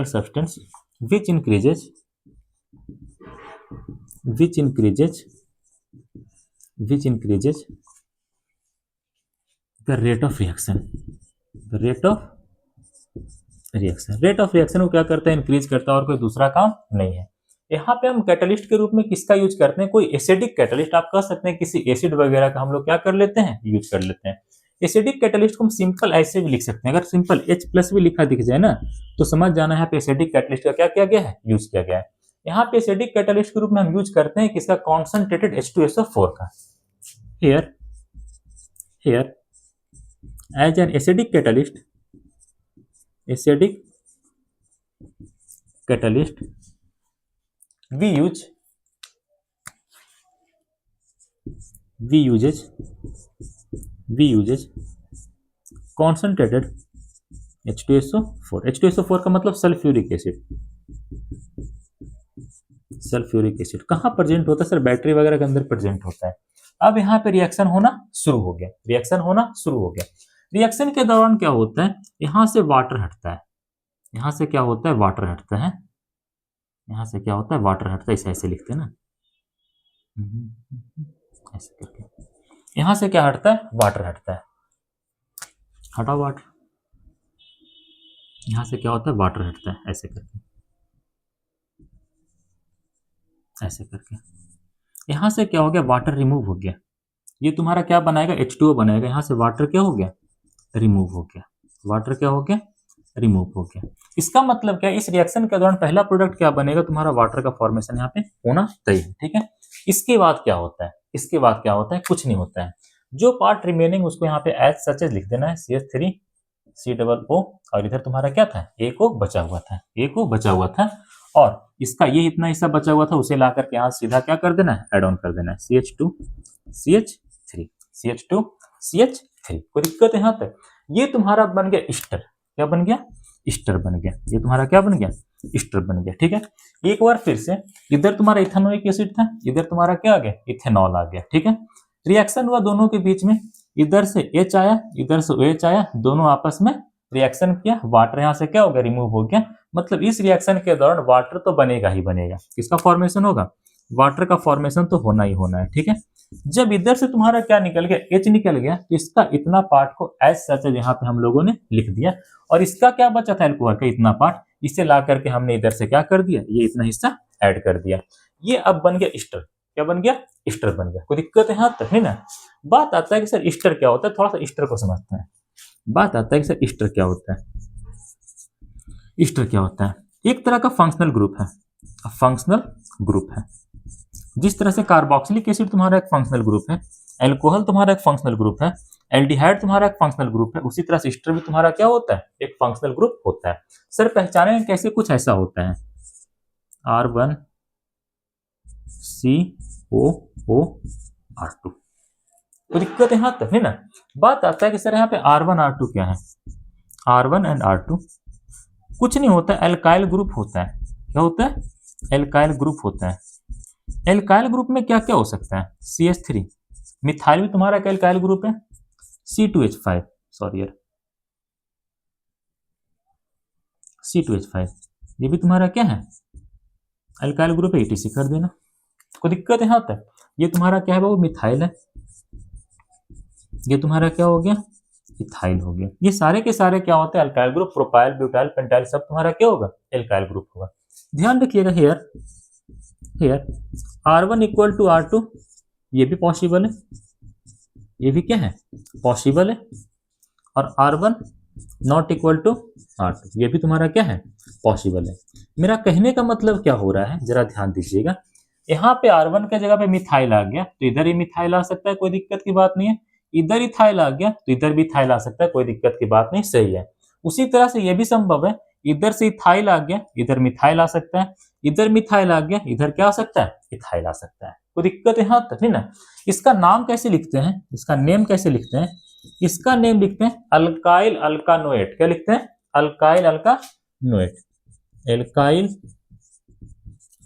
substance which increases the rate of reaction, rate of reaction को क्या करता है, इंक्रीज करता है, और कोई दूसरा काम नहीं है। यहाँ पे हम कैटलिस्ट के रूप में किसका यूज करते हैं, कोई एसिडिक कैटलिस्ट आप कह सकते हैं, किसी एसिड वगैरह का हम लोग क्या कर लेते हैं, यूज कर लेते हैं। एसिडिक कैटलिस्ट को हम सिंपल ऐसे भी लिख सकते हैं, अगर सिंपल H+ भी लिखा दिख जाए ना तो समझ जाना है पे एसिडिक कैटलिस्ट का क्या किया गया है, यूज किया गया है। यहाँ पे एसिडिक कैटलिस्ट के रूप में हम यूज करते हैं किसका, कॉन्सेंट्रेटेड H2SO4 का। Here as an acidic catalyst we uses concentrated H2SO4। H2SO4 का मतलब सल्फ्यूरिक एसिड कहाँ प्रेजेंट होता है सर, बैटरी वगैरह के अंदर प्रेजेंट होता है। अब यहाँ पे रिएक्शन होना शुरू हो गया, रिएक्शन के दौरान क्या होता है, यहाँ से वाटर हटता है, यहाँ से क्या होता है, वाटर हटता है, यहाँ से क्या होता है, वाटर हटता है। इसे ऐसे लिखते हैं ना, ऐसे करके। यहाँ से क्या हटता है, वाटर हटता है, हटा वाटर। यहाँ से क्या होता है, वाटर हटता है, ऐसे करके ऐसे करके। यहाँ से क्या हो गया, वाटर रिमूव हो गया। ये तुम्हारा क्या बनाएगा, H2O बनाएगा। यहाँ से वाटर क्या हो गया, रिमूव हो गया। वाटर क्या हो गया, रिमूव हो गया। इसका मतलब क्या है, इस रिएक्शन के दौरान पहला प्रोडक्ट क्या बनेगा, तुम्हारा वाटर का फॉर्मेशन यहाँ पे होना तय है, ठीक है। इसके बाद क्या होता है, इसके बाद क्या होता है, कुछ नहीं होता है। जो पार्ट रिमेनिंग उसको यहाँ पे एज सच लिख देना है, CH3 COO, और इधर तुम्हारा क्या था, एक O बचा हुआ था, एक O बचा हुआ था, और इसका ये इतना हिस्सा बचा हुआ था उसे ला करके यहाँ सीधा क्या कर देना है, एड ऑन कर देना है, CH2 CH3 CH2 CH3। कोई दिक्कत है यहाँ तक। ये तुम्हारा बन गया ईस्टर, क्या बन गया, ईस्टर बन गया। ये तुम्हारा क्या बन गया, ईस्टर बन गया, ठीक है। एक बार फिर से, इधर तुम्हारा इथेनोइक एसिड था, इधर तुम्हारा क्या आ गया, इथेनॉल आ गया, ठीक है। रिएक्शन हुआ दोनों के बीच में, इधर से H आया, इधर से OH आया, दोनों आपस में रिएक्शन किया, वाटर यहाँ से क्या हो गया, रिमूव हो गया। मतलब इस रिएक्शन के दौरान वाटर तो बनेगा ही बनेगा। किसका फॉर्मेशन होगा, वाटर का फॉर्मेशन तो होना ही होना है, ठीक है। जब इधर से तुम्हारा क्या निकल गया, H निकल गया, तो इसका इतना पार्ट को एज सच यहाँ पे हम लोगों ने लिख दिया, और इसका क्या बचा था, एल्कोहल का इतना पार्ट, इसे ला करके हमने इधर से क्या कर दिया, ये इतना हिस्सा ऐड कर दिया। ये अब बन गया ईस्टर, क्या बन गया, ईस्टर बन गया। कोई दिक्कत है यहाँ तक, है ना। बात आता है कि सर ईस्टर क्या होता है, थोड़ा सा ईस्टर को समझते हैं। बात आता है कि सर ईस्टर क्या होता है। ईस्टर क्या होता है, एक तरह का फंक्शनल ग्रुप है, फंक्शनल ग्रुप है। जिस तरह से कार्बोक्सिलिक एसिड तुम्हारा एक फंक्शनल ग्रुप है, एल्कोहल तुम्हारा एक फंक्शनल ग्रुप है, एल्डिहाइड तुम्हारा एक फंक्शनल ग्रुप है, उसी तरह से ईस्टर भी तुम्हारा क्या होता है, एक फंक्शनल ग्रुप होता है। सर पहचाने कैसे, कुछ ऐसा होता है, R1COOR2। तो दिक्कत यहाँ तक है ना। बात आता है कि सर यहाँ पे R1 R2 क्या है, R1 एंड R2 कुछ नहीं होता, एल्काइल ग्रुप होता है। क्या होता है, एल्काइल ग्रुप होता है। एल्काइल ग्रुप में क्या क्या हो सकता है, CH3, मिथाइल भी तुम्हारा एक एल्काइल ग्रुप है, C2H5, सॉरी यार, C2H5, ये भी तुम्हारा क्या है, एल्काइल ग्रुप है, ETC कर देना। कोई दिक्कत है यहाँ तक। ये तुम्हारा क्या है वो, मिथाइल है, ये तुम्हारा क्या हो गया, इथाइल हो गया। ये सारे के सारे क्या होते हैं, alkyl group, propyl butyl pentyl सब तुम्हारा क्या होगा, एल्काइल ग्रुप होगा। ध्यान रखिएगा here R1 equal to R2, ये भी पॉसिबल है, ये भी क्या है, पॉसिबल है। और R1 not equal to R2, ये भी तुम्हारा क्या है, पॉसिबल है। मेरा कहने का मतलब क्या हो रहा है, जरा ध्यान दीजिएगा। यहाँ पे R1 के जगह पे मिथाइल आ गया, तो इधर ही मिथाइल आ सकता है, कोई दिक्कत की बात नहीं है। इधर इथाइल आ गया, तो इधर भी इथाइल आ सकता है, कोई दिक्कत की बात नहीं, सही है। उसी तरह से ये भी संभव है, इधर से इथाइल आ गया, इधर मिथाइल आ सकता है, इधर मिथाइल आ गया, इधर क्या आ सकता है, इथाइल आ सकता है। कोई दिक्कत यहाँ तक है ना। इसका नाम कैसे लिखते हैं, इसका नेम कैसे लिखते हैं, इसका नेम लिखते हैं अल्काइल अल्कानोएट। क्या लिखते हैं, अल्काइल अल्कानोएट, एल्काइल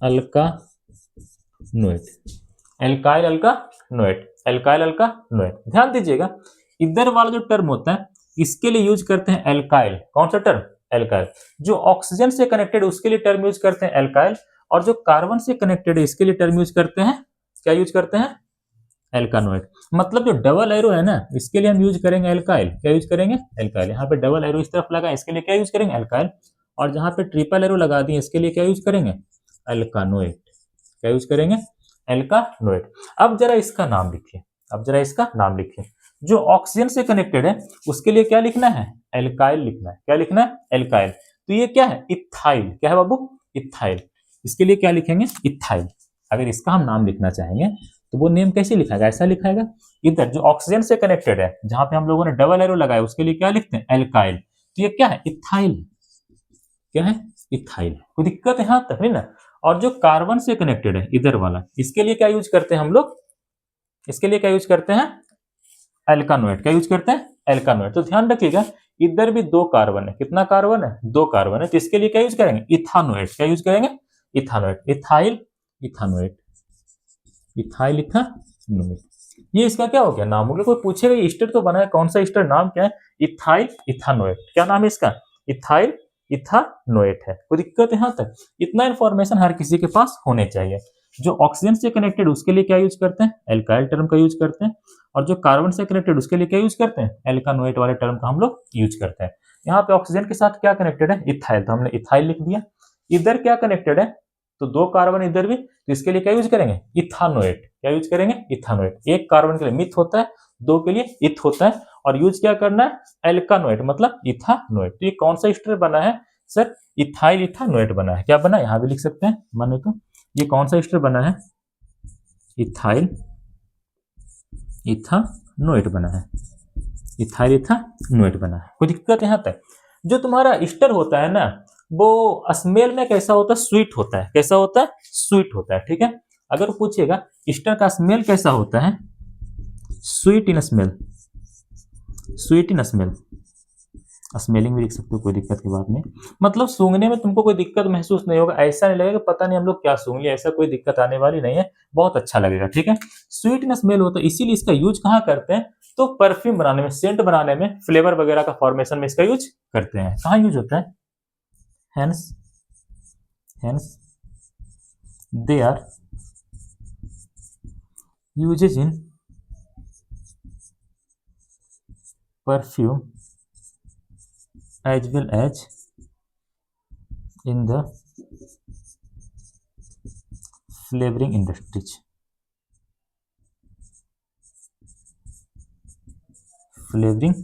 अल्कानोएट, एल्काइल अल्कानोएट, एल्काइल अल्कानोएट। ध्यान दीजिएगा, इधर वाला जो टर्म होता है इसके लिए यूज करते हैं एल्काइल। कौन सा टर्म, एल्काइल। जो ऑक्सीजन से कनेक्टेड उसके लिए टर्म यूज करते हैं एल्काइल, और जो कार्बन से कनेक्टेड है इसके लिए टर्म यूज करते हैं, क्या यूज करते हैं, एल्कानोएट। मतलब जो डबल एरो है ना, इसके लिए हम यूज करेंगे एल्काइल। क्या यूज करेंगे, एल्काइल। यहाँ पे डबल एरो इस तरफ लगा, इसके लिए क्या यूज करेंगे, एल्काइल। और जहां पे ट्रिपल एरो लगा दिए इसके लिए क्या यूज करेंगे, एल्कानोएट। क्या यूज करेंगे, एल्कानोएट। अब जरा इसका नाम लिखिए, अब जरा इसका नाम लिखिए। जो ऑक्सीजन से कनेक्टेड है उसके लिए क्या लिखना है, एल्काइल लिखना है। क्या लिखना है, एल्काइल। तो ये क्या है, इथाइल। क्या है बाबू, इथाइल। इसके लिए क्या लिखेंगे, इथाइल। अगर इसका हम नाम लिखना चाहेंगे तो वो नेम कैसे लिखाएगा, ऐसा लिखाएगा। इधर जो ऑक्सीजन से कनेक्टेड है, जहां पे हम लोगों ने डबल एरो लगाया, उसके लिए क्या लिखते हैं, एल्काइल। तो ये क्या है, इथाइल। क्या है, इथाइल। कोई दिक्कत है यहाँ तक नहीं ना। और जो कार्बन से कनेक्टेड है इधर वाला, इसके लिए क्या यूज करते हैं हम लोग, इसके लिए क्या यूज करते हैं, एल्कानोएट। क्या यूज करते हैं, एल्कानोएट। तो ध्यान रखिएगा, इधर भी दो कार्बन है, कितना कार्बन है, दो कार्बन है, तो इसके लिए क्या यूज करेंगे, इथानोएट। क्या यूज करेंगे, इथानोएट, इथाइल इथानोएट, इथाइल इथानोएट। ये इसका क्या हो गया, नाम हो गया। कोई पूछेगा ये ईस्टर तो बना है, कौन सा ईस्टर, नाम क्या है, इथाइल इथानोएट। क्या नाम है इसका, इथाइल इथानोएट है। कोई दिक्कत है यहाँ तक। इतना इंफॉर्मेशन हर किसी के पास होने चाहिए। जो ऑक्सीजन से कनेक्टेड उसके लिए क्या यूज करते हैं, एल्काइल टर्म का यूज करते हैं। और जो कार्बन से कनेक्टेड उसके लिए क्या यूज करते हैं, एल्कानोएट वाले टर्म का हम लोग यूज करते हैं। यहाँ पे ऑक्सीजन के साथ क्या कनेक्टेड है, इथाइल, तो हमने इथाइल लिख दिया। इधर क्या कनेक्टेड है, तो दो कार्बन इधर भी, तो इसके लिए क्या यूज करेंगे, इथानोएट। क्या यूज करेंगे, इथानोएट। एक कार्बन के लिए मिथ होता है, दो के लिए इथ होता है। और यूज क्या करना है, एल्कानोएट मतलब इथानोएट। तो ये कौन सा एस्टर बना है सर, इथाइल इथानोएट बना है। क्या बना है, यहां भी लिख सकते हैं माने तो, ये कौन सा एस्टर बना है, इथाइल इथानोएट बना है, इथाइल इथानोएट बना है। कोई दिक्कत यहां तक। जो तुम्हारा एस्टर होता है ना, वो स्मेल में कैसा होता है, स्वीट होता है। कैसा होता है, स्वीट होता है। ठीक है, अगर पूछेगा एस्टर का स्मेल कैसा होता है, sweet in smell, sweet in smell, smelling भी लिख सकते हो, कोई दिक्कत की बात नहीं। मतलब सूंघने में तुमको कोई दिक्कत महसूस नहीं होगा, ऐसा नहीं लगेगा पता नहीं हम लोग क्या सूंघ लिया, ऐसा कोई दिक्कत आने वाली नहीं है, बहुत अच्छा लगेगा। ठीक है, स्वीट इन स्मेल होता है, इसीलिए इसका यूज कहाँ करते हैं, तो परफ्यूम बनाने में, सेंट बनाने में, फ्लेवर वगैरह का फॉर्मेशन में इसका यूज करते हैं। कहाँ यूज होता है, hence hence they are usages in perfume as well as in the flavoring industries, flavouring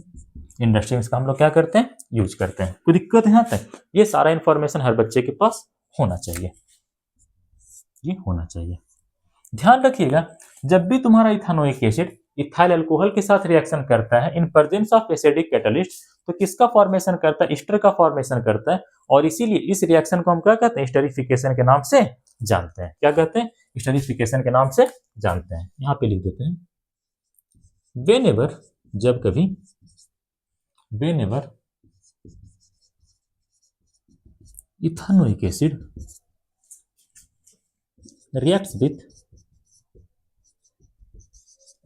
industry में इसका हम लोग क्या करते हैं, यूज करते हैं। कोई दिक्कत है यहाँ तक, ये सारा इंफॉर्मेशन हर बच्चे के पास होना चाहिए, ये होना चाहिए। ध्यान रखिएगा, जब भी तुम्हारा इथानोइक एसिड इथाइल अल्कोहल के साथ रिएक्शन करता है in presence of acidic catalyst, तो किसका फॉर्मेशन करता है, एस्टर का फॉर्मेशन करता है। और इसीलिए इस रिएक्शन को हम क्या कहते हैं, एस्टरिफिकेशन के नाम से जानते हैं। क्या कहते हैं, एस्टरिफिकेशन के नाम से जानते हैं। यहां पे लिख देते हैं, वेनेवर, जब कभी, whenever ethanoic acid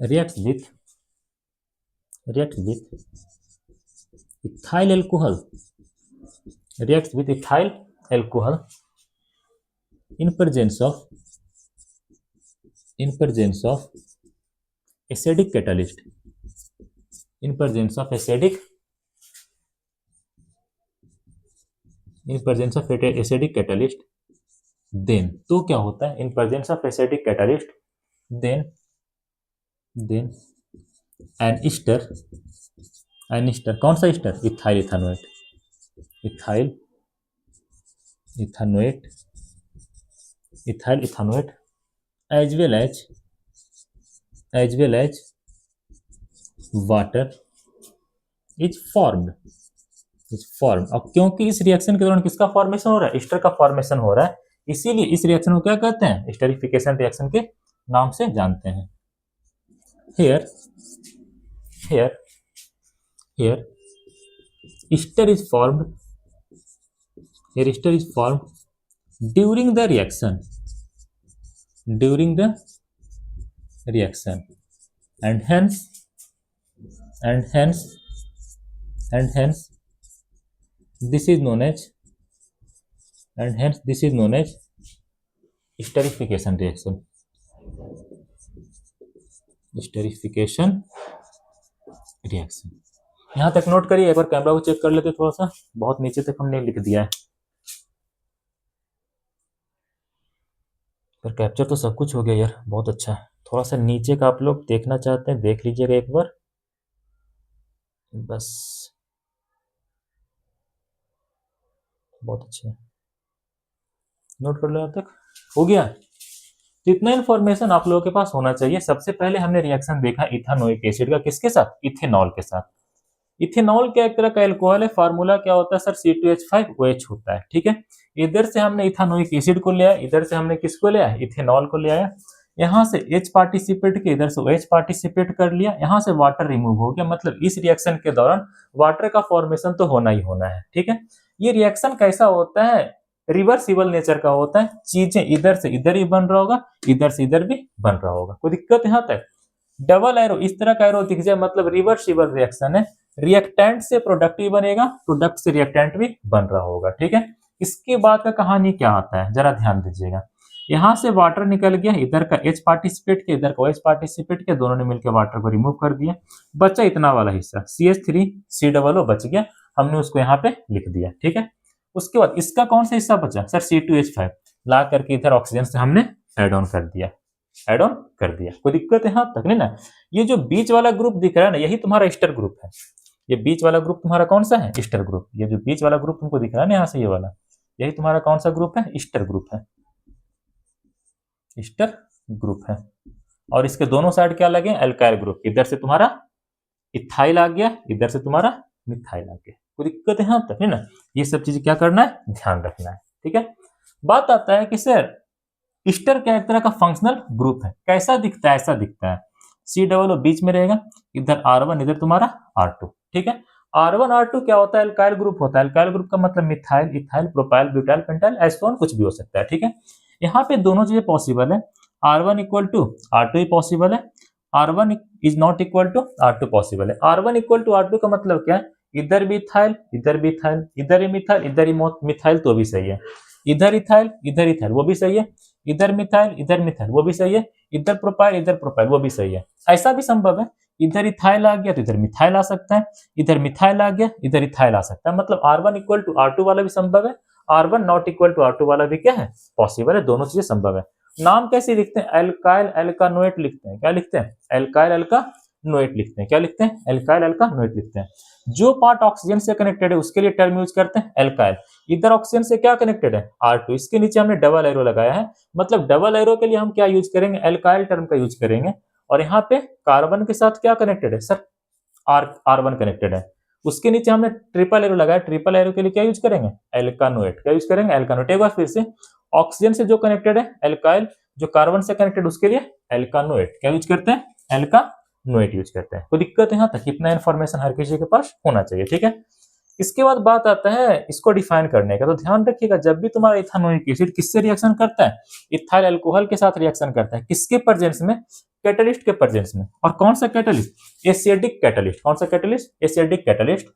reacts with ethyl alcohol, reacts with ethyl alcohol in presence of acidic catalyst, in presence of acidic catalyst, then, तो क्या होता है, in presence of acidic catalyst, then an ester, कौन सा ester, ethyl ethanoate, ethyl ethanoate as well as water is formed. अब क्योंकि इस रिएक्शन के दौरान किसका फॉर्मेशन हो रहा है, ईस्टर का फॉर्मेशन हो रहा है, इसीलिए इस रिएक्शन को क्या कहते हैं, एस्टरिफिकेशन रिएक्शन के नाम से जानते हैं। Here ester is formed during the reaction, and hence this is known as esterification reaction, यहां तक नोट करिए। एक बार कैमरा को चेक कर लेते, थोड़ा सा बहुत नीचे तक हमने लिख दिया है, पर कैप्चर तो सब कुछ हो गया यार, बहुत अच्छा। थोड़ा सा नीचे का आप लोग देखना चाहते हैं, देख लीजिएगा एक बार बस, बहुत अच्छा नोट कर लो। अब तक हो गया, तो इतना इन्फॉर्मेशन आप लोगों के पास होना चाहिए। सबसे पहले हमने रिएक्शन देखा इथानोइक एसिड का, किसके साथ, इथेनॉल के साथ। इथेनॉल क्या एक तरह का एल्कोहल है, फार्मूला क्या होता है सर, C2H5OH होता है। ठीक है, इधर से हमने इथानोइक एसिड को लिया, इधर से हमने किसको लिया, इथेनॉल को लिया, यहाँ से H पार्टिसिपेट के, इधर से OH पार्टिसिपेट कर लिया, यहाँ से वाटर रिमूव हो गया। मतलब इस रिएक्शन के दौरान वाटर का फॉर्मेशन तो होना ही होना है। ठीक है, ये रिएक्शन कैसा होता है, रिवर्सिबल नेचर का होता है, चीजें इधर से इधर ही बन रहा होगा, इधर से इधर भी बन रहा होगा। कोई दिक्कत यहाँ तक, डबल एरो, इस तरह का एरो दिख जाए मतलब रिवर्सिबल रिएक्शन है, रिएक्टेंट से प्रोडक्ट ही बनेगा, प्रोडक्ट से रिएक्टेंट भी बन रहा होगा। ठीक है, इसके बाद का कहानी क्या आता है, जरा ध्यान दीजिएगा। यहां से वाटर निकल गया, इधर का H पार्टिसिपेट के, इधर का OH पार्टिसिपेट के, दोनों ने मिलकर वाटर को रिमूव कर दिया, बचा इतना वाला हिस्सा CH3COO बच गया, हमने उसको यहाँ पे लिख दिया। ठीक है, उसके बाद इसका कौन सा हिस्सा बचा सर, C2H5 ला करके इधर ऑक्सीजन से हमने एड ऑन कर दिया। ऐड ऑन कर दिया। कोई दिक्कत है यहाँ तक नहीं ना। ये जो बीच वाला ग्रुप दिख रहा है ना, यही तुम्हारा ईस्टर ग्रुप है। ये बीच वाला ग्रुप तुम्हारा कौन सा है? Easter group. ये जो बीच वाला ग्रुप तुमको दिख रहा है ना यहाँ से, ये वाला, यही तुम्हारा कौन सा ग्रुप है? ईस्टर ग्रुप है। ईस्टर ग्रुप है। और इसके दोनों साइड क्या लगे? Alkyl group. इधर से तुम्हारा इथाइल आ गया, इधर से तुम्हारा मिथाइल आ गया। कोई दिक्कत है यहाँ तक नहीं ना। ये सब चीज क्या करना है? ध्यान रखना है। ठीक है। बात आता है कि सर ईस्टर क्या एक तरह का फंक्शनल ग्रुप है, कैसा दिखता है? ऐसा दिखता है, सी डबल ओ बीच में रहेगा, इधर R1, इधर तुम्हारा R2। ठीक है। R1 R2 क्या होता है? एल्काइल ग्रुप होता है। एल्काइल ग्रुप का मतलब methyl, ethyl, propyl, butyl, pentyl, Aston, कुछ भी हो सकता है। ठीक है। यहाँ पे दोनों चीजें पॉसिबल है। R1 equal to R2 he possible है, R1 is not equal to R2 possible है। R1 इक्वल टू R2 का मतलब क्या है? इधर भी इथाइल, इधर भी इथाइल, इधर ही मिथाइल, इधर ही मिथाइल, तो भी सही है। इधर इथाइल, इधर इथाइल, वो भी सही है। इधर मिथाइल, वो भी सही है। इधर प्रोपाइल, वो भी सही है। ऐसा भी संभव है, इधर इथाइल आ गया तो इधर मिथाइल आ सकता है, इधर मिथाइल आ गया इधर इथाइल आ सकता है। मतलब R1 इक्वल टू R2 वाला भी संभव है, R1 not equal to R2 वाला भी क्या है? पॉसिबल है। दोनों चीजें संभव है। नाम कैसे लिखते हैं? एल्काइल एल्कानोएट लिखते हैं। क्या लिखते हैं? एल्काइल एल्कानोएट लिखते हैं। क्या लिखते हैं? एल्काइल एल्कानोएट लिखते हैं। जो पार्ट ऑक्सीजन से कनेक्टेड है उसके लिए टर्म यूज करते हैं एल्काइल। इधर ऑक्सीजन से क्या कनेक्टेड है? R2। इसके नीचे हमने डबल एरो लगाया है, मतलब डबल एरो के लिए हम क्या यूज करेंगे? एल्काइल टर्म का यूज करेंगे। और यहाँ पे कार्बन के साथ क्या कनेक्टेड है सर? R1 कनेक्टेड है। उसके नीचे हमने ट्रिपल एरो लगाया, ट्रिपल एरो के लिए क्या यूज करेंगे? एल्कानोएट। क्या यूज करेंगे? एल्कानोएट। एक बार फिर से, ऑक्सीजन से जो कनेक्टेड है एल्काइल, जो कार्बन से कनेक्टेड उसके लिए एल्कानोएट। क्या यूज करते हैं? एल्कानोएट यूज करते हैं। कोई दिक्कत है यहाँ तक? इतना इन्फॉर्मेशन हर किसी के पास होना चाहिए। ठीक है। इसके बाद बात आता है इसको डिफाइन करने का। तो ध्यान रखिएगा, जब भी तुम्हारा इथानोइक एसिड किससे रिएक्शन करता है? इथाइल अल्कोहल के साथ रिएक्शन करता है। किसके प्रेजेंस में? कैटलिस्ट के प्रेजेंस में। और कौन सा कैटलिस्ट? Acidic catalyst. कौन सा catalyst? Acidic catalyst.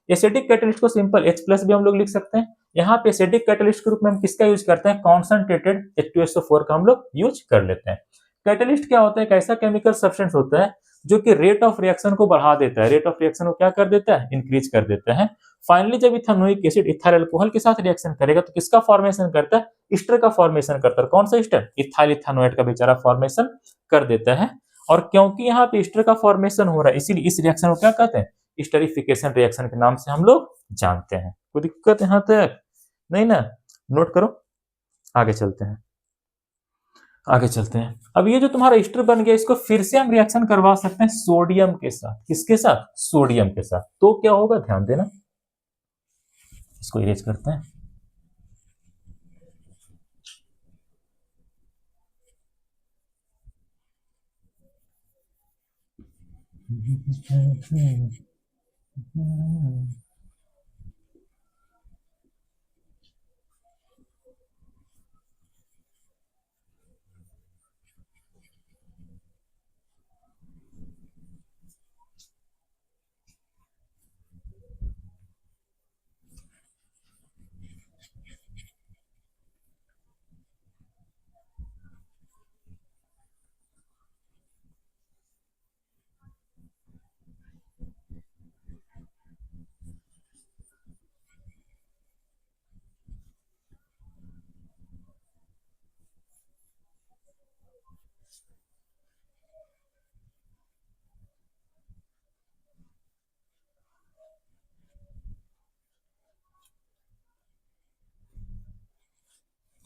Acidic catalyst को सिंपल H+ भी हम लोग लिख सकते हैं। यहाँ पे एसिडिक कैटलिस्ट के रूप में हम किसका यूज करते हैं? कॉन्सेंट्रेटेड H2SO4 का हम लोग यूज कर लेते हैं। कैटलिस्ट क्या होता है? एक ऐसा केमिकल सब्सटेंस होता है जो कि रेट ऑफ रिएक्शन को बढ़ा देता है। रेट ऑफ रिएक्शन को क्या कर देता है? इंक्रीज कर देता है। फाइनली जब इथानोइक एसिड इथाइल अल्कोहल के साथ रिएक्शन करेगा तो किसका फॉर्मेशन करता है? ईस्टर का फॉर्मेशन करता है। कौन सा ईस्टर? इथाइल इथानोएट का बेचारा फॉर्मेशन कर देता है। और क्योंकि यहाँ पे ईस्टर का फॉर्मेशन हो रहा है, इसीलिए इस रिएक्शन को क्या कहते हैं? ईस्टरिफिकेशन रिएक्शन के नाम से हम लोग जानते हैं। कोई दिक्कत यहाँ तक नहीं ना? नोट करो। आगे चलते हैं, आगे चलते हैं। अब ये जो तुम्हारा ईस्टर बन गया, इसको फिर से हम रिएक्शन करवा सकते हैं सोडियम के साथ। किसके साथ? सोडियम के साथ। तो क्या होगा? ध्यान देना। इसको इरेज करते हैं।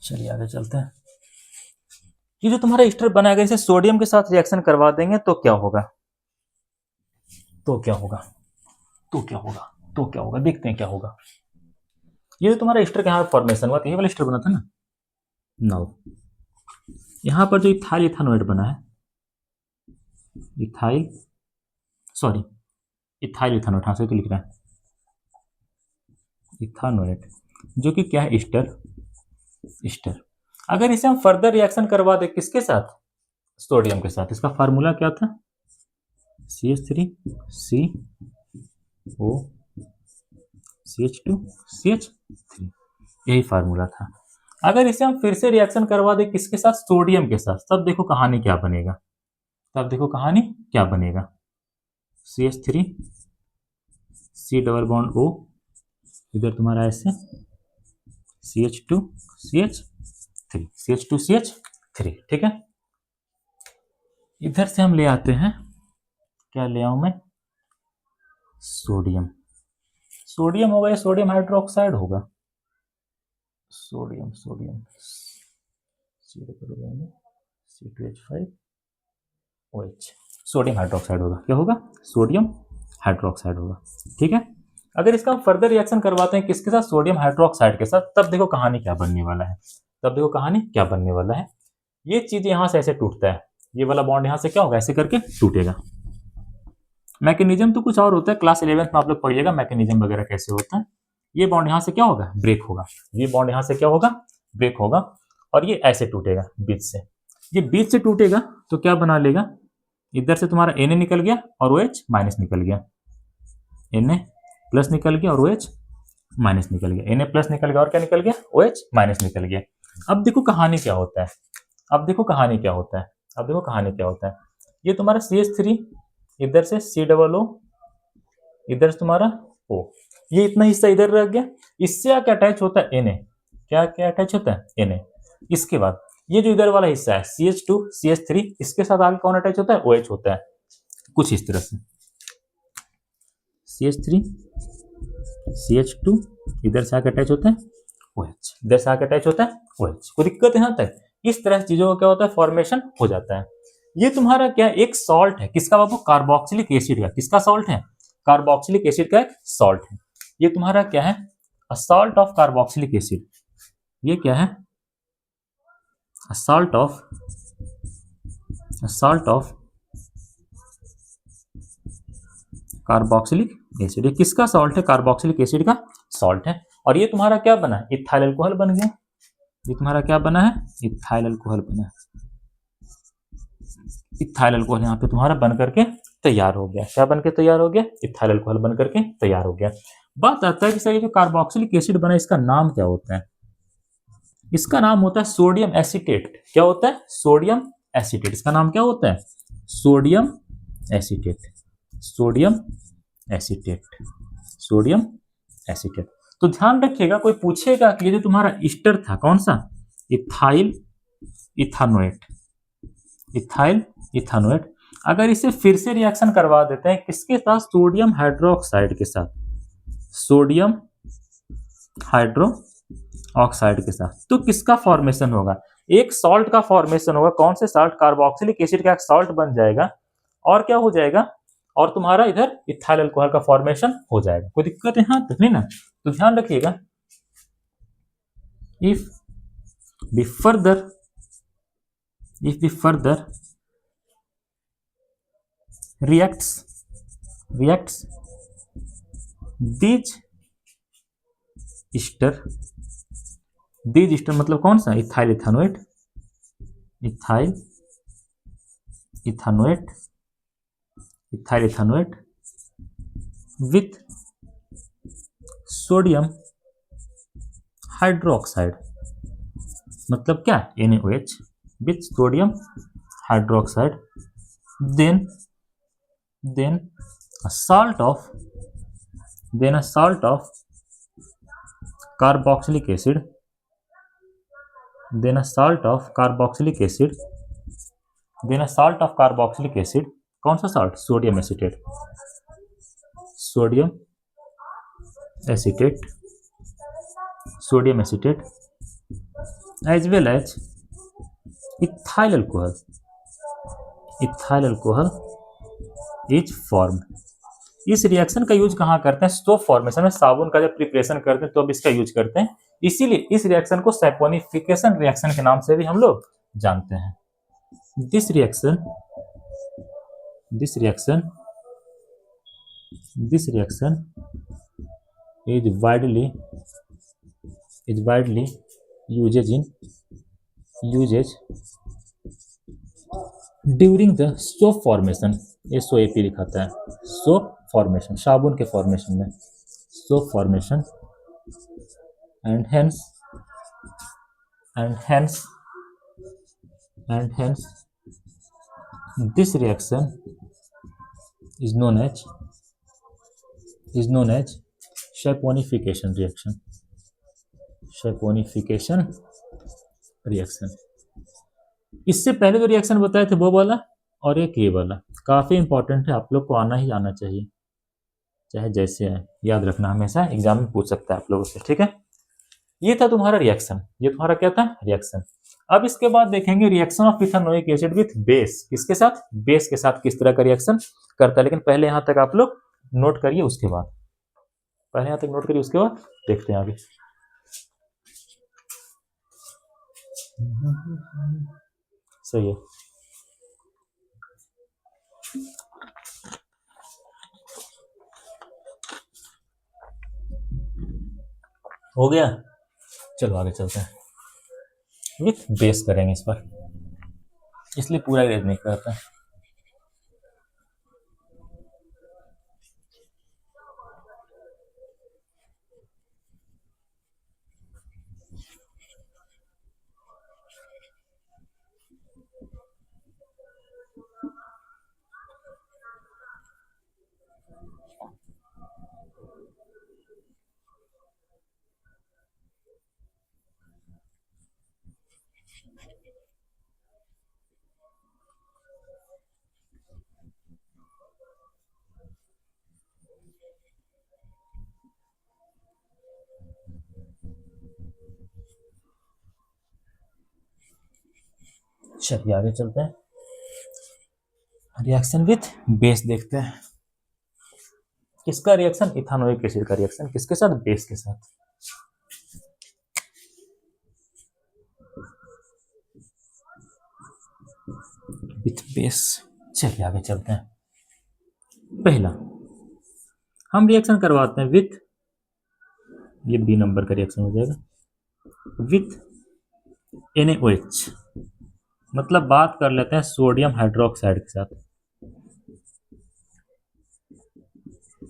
चलिए आगे चलते हैं। ये जो तुम्हारा ईस्टर बनाएगा, इसे सोडियम के साथ रिएक्शन करवा देंगे तो क्या होगा? तो क्या होगा? तो क्या होगा? तो क्या होगा? देखते हैं क्या होगा। ये जो तुम्हारा ईस्टर का यहाँ फॉर्मेशन हुआ, तो ये वाला ईस्टर बना था ना। नाउ यहाँ पर जो इथाइल इथानोएट बना है, इथाइल सॉरी इथाइल इथानोएट, हाँ सही तो लिख रहा है, इथानोएट, जो कि क्या है? ईस्टर। ईस्टर अगर इसे हम फर्दर रिएक्शन करवा दे किसके साथ? सोडियम के साथ। इसका फार्मूला क्या था? CH3CO CH2CH3, यही फार्मूला था। अगर इसे हम फिर से रिएक्शन करवा दे किसके साथ? सोडियम के साथ। तब देखो कहानी क्या बनेगा। तब देखो कहानी क्या बनेगा। CH3 C double bond O, इधर तुम्हारा ऐसे CH2CH3, CH2CH3। ठीक है। इधर से हम ले आते हैं, क्या ले आऊं मैं, सोडियम। सोडियम होगा या सोडियम हाइड्रोक्साइड होगा, sodium sodium C2H5OH, sodium hydroxide होगा, क्या होगा, सोडियम हाइड्रोक्साइड होगा। ठीक है, अगर इसका हम फर्दर रिएक्शन करवाते हैं किसके साथ, सोडियम हाइड्रोक्साइड के साथ, तब देखो कहानी क्या बनने वाला है, तब देखो कहानी क्या बनने वाला है। ये चीज यहां से ऐसे टूटता है, ये वाला बॉन्ड यहां से क्या होगा, ऐसे करके टूटेगा। मैकेनिज्म तो कुछ और होता है, क्लास 11th में आप लोग पढ़िएगा मैकेनिज्म वगैरह कैसे होता है। ये बॉन्ड यहां से क्या होगा, ब्रेक होगा, ये बॉन्ड यहां से क्या होगा, ब्रेक होगा, और ये ऐसे टूटेगा बीच से। ये बीच से टूटेगा तो क्या बना लेगा, इधर से तुम्हारा Na निकल गया और OH माइनस निकल गया, Na प्लस निकल गया और OH माइनस निकल गया, Na प्लस निकल गया और क्या निकल गया, OH माइनस निकल गया। अब देखो कहानी क्या होता है, अब देखो कहानी क्या होता है, अब देखो कहानी क्या होता है। ये तुम्हारा CH3, इधर से COO, इधर से तुम्हारा O, ये इतना हिस्सा इधर रह गया, इससे आके अटैच होता है Na, क्या क्या अटैच होता है, Na। इसके बाद ये जो इधर वाला हिस्सा है CH2 CH3, इसके साथ आगे कौन अटैच होता है, OH होता है, कुछ इस तरह से CH3 CH2, इधर से आके अटैच होता है OH, इधर से आके अटैच होता है OH। कोई दिक्कत है यहाँ तक, इस तरह से चीजों का क्या होता है, फॉर्मेशन हो जाता है। ये तुम्हारा क्या, एक सॉल्ट है, किसका बाबू, कार्बोक्सिलिक एसिड का, किसका सॉल्ट है, कार्बोक्सिलिक एसिड का एक सॉल्ट है। ये तुम्हारा क्या है, सॉल्ट ऑफ कार्बोक्सिलिक एसिड, ये क्या है, सॉल्ट ऑफ कार्बोक्सिलिक एसिड, ये किसका सॉल्ट है, कार्बोक्सिलिक एसिड का सॉल्ट है। और ये तुम्हारा क्या बना, इथाइल अल्कोहल बन गया, ये तुम्हारा क्या बना है, इथाइल अल्कोहल बना है, इथाइल अल्कोहल यहाँ पे तुम्हारा बन करके तैयार हो गया, क्या बन के तैयार हो गया, इथाइल अल्कोहल बन करके तैयार हो गया। बात आता है कि सर ये जो कार्बोक्सिलिक एसिड बना इसका नाम क्या होता है, इसका नाम होता है सोडियम एसीटेट। क्या होता है, सोडियम एसीटेट, इसका नाम क्या होता है, sodium acetate, sodium acetate, sodium acetate. तो ध्यान रखिएगा, कोई पूछेगा कि ये जो तुम्हारा ईस्टर था कौन सा, इथाइल इथानोएट, इथाइल इथानोएट, अगर इसे फिर से रिएक्शन करवा देते हैं किसके साथ, सोडियम हाइड्रोक्साइड के साथ, सोडियम हाइड्रो ऑक्साइड के साथ, तो किसका फॉर्मेशन होगा, एक सॉल्ट का फॉर्मेशन होगा, कौन से सॉल्ट, कार्बोक्सिलिक एसिड का एक सॉल्ट बन जाएगा, और क्या हो जाएगा, और तुम्हारा इधर इथाइल अल्कोहल का फॉर्मेशन हो जाएगा। कोई दिक्कत है यहाँ तक नहीं ना, तो ध्यान रखिएगा, if be further reacts these ester, these ester मतलब कौन सा, ethyl ethanoate, ethyl ethanoate, ethyl ethanoate with sodium hydroxide, मतलब क्या, NaOH with sodium hydroxide, then a salt of carboxylic acid, then a salt of carboxylic acid, कौन सा salt, sodium acetate, sodium acetate, sodium acetate, as well as ethyl alcohol, ethyl alcohol is form. इस रिएक्शन का यूज कहाँ करते हैं, सोप फॉर्मेशन में, साबुन का जब प्रिपरेशन करते हैं तो अब इसका यूज करते हैं, इसीलिए इस रिएक्शन को सैपोनिफिकेशन रिएक्शन के नाम से भी हम लोग जानते हैं। This reaction is widely usages during the soap formation, ये SOAP लिखाता है, सोप फॉर्मेशन, साबुन के फॉर्मेशन में, soap formation, and hence this reaction is known as saponification reaction। इससे पहले जो रिएक्शन बताए थे वो वाला और एक ये वाला काफी इंपॉर्टेंट है, आप लोग को आना ही आना चाहिए, चाहे जैसे आए, याद रखना, हमेशा एग्जाम में पूछ सकता है आप लोगों से, ठीक है। ये था तुम्हारा रिएक्शन, ये तुम्हारा क्या था, रिएक्शन। अब इसके बाद देखेंगे reaction of ethanoic acid with base, किसके साथ, बेस के साथ किस तरह का रिएक्शन करता है। लेकिन पहले यहां तक आप लोग नोट करिए, उसके बाद, पहले यहां तक नोट करिए, उसके बाद देखते हैं आगे। सही है। हो गया, चलो आगे चलते हैं। विथ बेस करेंगे इस पर, इसलिए पूरा इरेज नहीं करता। चलिए आगे चलते हैं, रिएक्शन विथ बेस देखते हैं। किसका रिएक्शन, इथेनोइक एसिड का रिएक्शन, किसके साथ, बेस के साथ। विथ बेस, चलिए आगे चलते हैं। पहला हम रिएक्शन करवाते हैं विथ, ये बी नंबर का रिएक्शन हो जाएगा, विथ NaOH, मतलब बात कर लेते हैं सोडियम हाइड्रोक्साइड के साथ,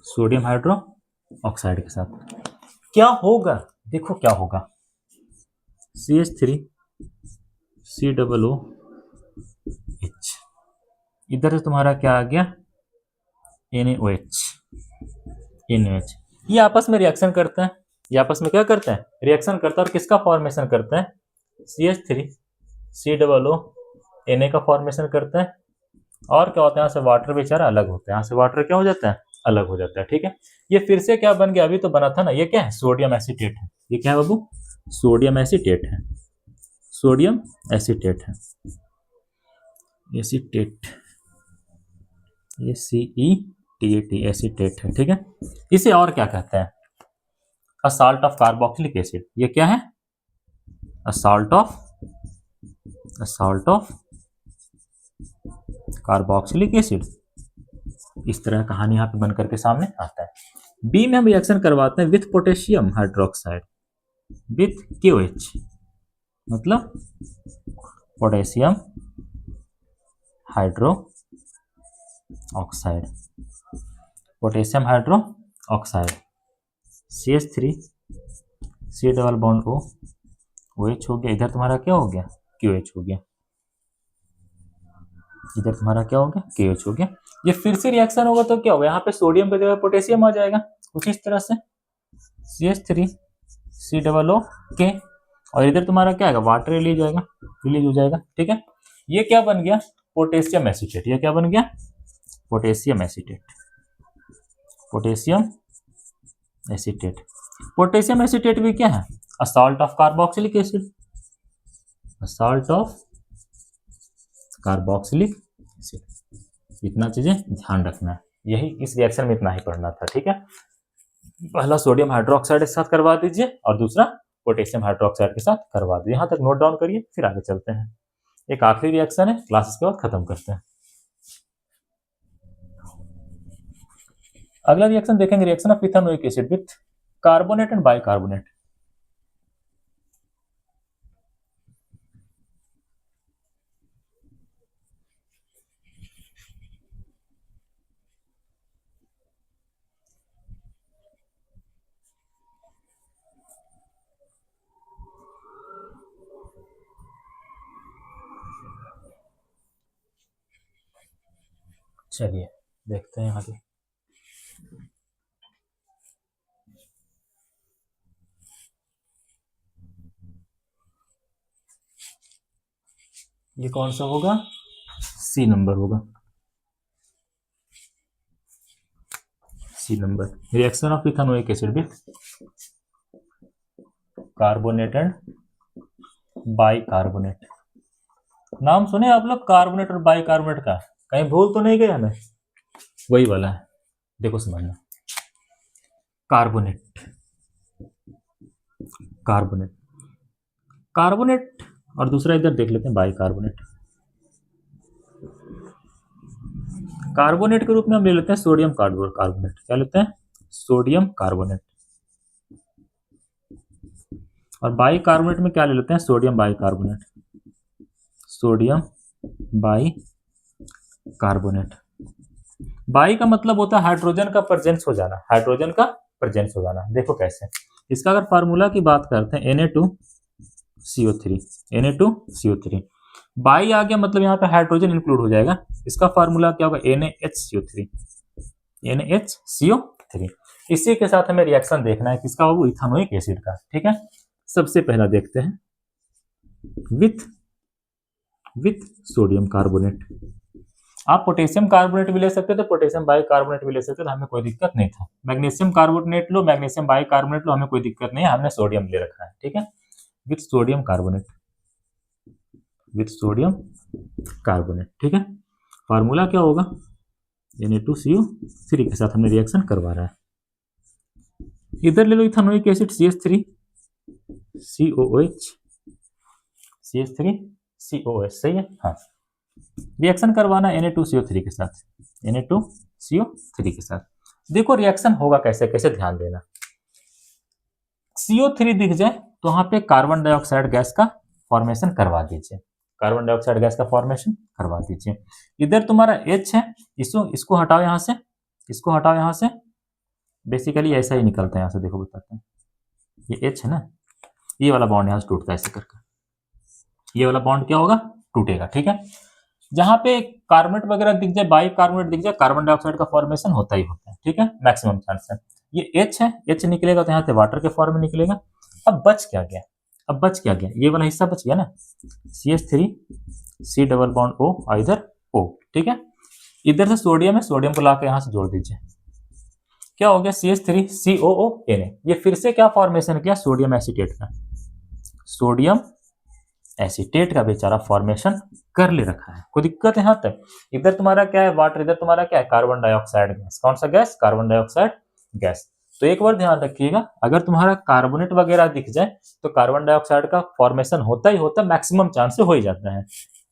सोडियम हाइड्रो ऑक्साइड के साथ। क्या होगा, देखो क्या होगा, CH3COOH, इधर से तुम्हारा क्या आ गया, NaOH, NaOH, ये आपस में रिएक्शन करते हैं, ये आपस में क्या करते हैं, रिएक्शन करते हैं, और किसका फॉर्मेशन करते हैं, CH3COO Na का फॉर्मेशन करते हैं। और क्या होता है, यहाँ से वाटर बेचारा अलग होता है, यहाँ से वाटर क्या हो जाता है, अलग हो जाता है, ठीक है। ये फिर से क्या बन गया, अभी तो बना था ना, ये क्या है, सोडियम एसीटेट है, ये क्या है बाबू, सोडियम एसीटेट है, सोडियम एसीटेट है, एसीटेट, ये CETAT, एसीटेट है, ठीक है। इसे और क्या कहते हैं, असाल्ट ऑफ कार्बोक्सिलिक एसिड, ये क्या है, असाल्ट ऑफ कार्बोक्सिलिक एसिड। इस तरह कहानी यहाँ पे बनकर के सामने आता है। बी में हम रिएक्शन करवाते हैं with potassium hydroxide, with KOH, मतलब potassium hydro oxide, potassium hydro oxide, CH3 C double bond O, OH हो गया, इधर तुम्हारा क्या हो गया, KOH हो गया, इधर तुम्हारा क्या हो गया, KOH हो गया। ये फिर से रिएक्शन होगा तो क्या होगा, यहाँ पे सोडियम की जगह पोटेशियम आ जाएगा, कुछ इस तरह से, CH3COO, और इधर तुम्हारा क्या आएगा, वाटर रिलीज होगा, रिलीज हो जाएगा, ठीक है। ये क्या बन गया, पोटेशियम एसीटेट, ये क्या बन गया, potassium acetate, potassium acetate. Potassium acetate भी क्या है, assault of carboxylic acid, assault of carboxylic acid. इतना चीजें ध्यान रखना है, यही इस रिएक्शन में इतना ही पढ़ना था, ठीक है। पहला सोडियम हाइड्रोक्साइड के साथ करवा दीजिए, और दूसरा पोटेशियम हाइड्रोक्साइड के साथ करवा दीजिए, यहां तक नोट डाउन करिए, फिर आगे चलते हैं। एक आखिरी रिएक्शन है, क्लासेस के बाद खत्म करते हैं। अगला रिएक्शन देखेंगे, reaction of ethanoic acid with carbonate and bicarbonate. चलिए देखते हैं आगे। ये कौन सा होगा, सी नंबर होगा, C number. Reaction of ethanoic acid with carbonate and bicarbonate. नाम सुने आप लोग कार्बोनेट और बाइकार्बोनेट का? कहीं भूल तो नहीं गया हमें? वही वाला है, देखो समझना। कार्बोनेट, कार्बोनेट, कार्बोनेट और दूसरा इधर देख लेते हैं बाइकार्बोनेट। कार्बोनेट के रूप में हम ले लेते हैं सोडियम कार्बोनेट। क्या लेते हैं? Sodium carbonate. और बाइकार्बोनेट में क्या ले लेते हैं? Sodium bicarbonate, sodium bicarbonate. By का मतलब होता है हाइड्रोजन का प्रेजेंस हो जाना, हाइड्रोजन का प्रेजेंस हो जाना। देखो कैसे, इसका अगर फार्मूला की बात करते हैं Na2CO3, Na2CO3। बाई आ गया मतलब यहाँ पे हाइड्रोजन इंक्लूड हो जाएगा। इसका फार्मूला क्या होगा? NaHCO3, NaHCO3। इसी के साथ हमें रिएक्शन देखना है किसका? वो इथेनोइक एसिड का। ठीक है, सबसे पहला देखते हैं विथ सोडियम कार्बोनेट। आप पोटेशियम कार्बोनेट भी ले सकते थे, पोटेशियम बाइकार्बोनेट भी ले सकते थे, हमें कोई दिक्कत नहीं था। मैग्नीशियम कार्बोनेट लो, मैग्नीशियम बाइकार्बोनेट लो, हमें कोई दिक्कत नहीं है, हमने सोडियम ले रखा है। ठीक है, with sodium carbonate, with sodium carbonate. ठीक है, फार्मूला क्या होगा? Na2CO3 के साथ हमने रिएक्शन करवा रहा है। इधर ले लो इथेनोइक एसिड CH3COOH, CH3COOH, सही है। हाँ, रिएक्शन करवाना Na2CO3 के साथ, Na2CO3 के साथ। देखो रिएक्शन होगा कैसे कैसे, ध्यान देना। CO3 दिख जाए तो वहां पे कार्बन डाइऑक्साइड गैस का फॉर्मेशन करवा दीजिए, कार्बन डाइऑक्साइड गैस का फॉर्मेशन करवा दीजिए। इधर तुम्हारा H है, इसको हटाओ यहां से, इसको हटाओ यहां से। बेसिकली ऐसा ही निकलता है यहां से, देखो बताते हैं। ये H है ना, ये वाला बॉन्ड यहां से टूटता है ऐसे करके, ये वाला बॉन्ड क्या होगा? टूटेगा। ठीक है, जहां पे कार्बोनेट वगैरह दिख जाए, बाइकार्बोनेट दिख जाए, कार्बन डाइऑक्साइड का फॉर्मेशन होता ही होता है। ठीक है, मैक्सिमम चांस है। ये H है, H निकलेगा तो यहाँ से वाटर के फॉर्म में निकलेगा। अब बच क्या गया? अब बच क्या गया? ये वाला हिस्सा बच गया ना, CH3 C double bond O और इधर O। ठीक है, इधर से सोडियम है, सोडियम को लाकर यहाँ से जोड़ दीजिए। क्या हो गया? CH3COONA। ये फिर से क्या फॉर्मेशन किया? सोडियम एसीटेट का, सोडियम एसीटेट का बेचारा फॉर्मेशन कर ले रखा है। कोई दिक्कत है यहाँ तक? इधर तुम्हारा क्या है? वाटर। इधर तुम्हारा क्या है? Carbon dioxide gas. कौन सा गैस? Carbon dioxide gas. तो एक बार ध्यान रखिएगा, अगर तुम्हारा कार्बोनेट वगैरह दिख जाए तो कार्बन डाइऑक्साइड का फॉर्मेशन होता ही होता है, मैक्सिमम चांस से हो ही जाता है।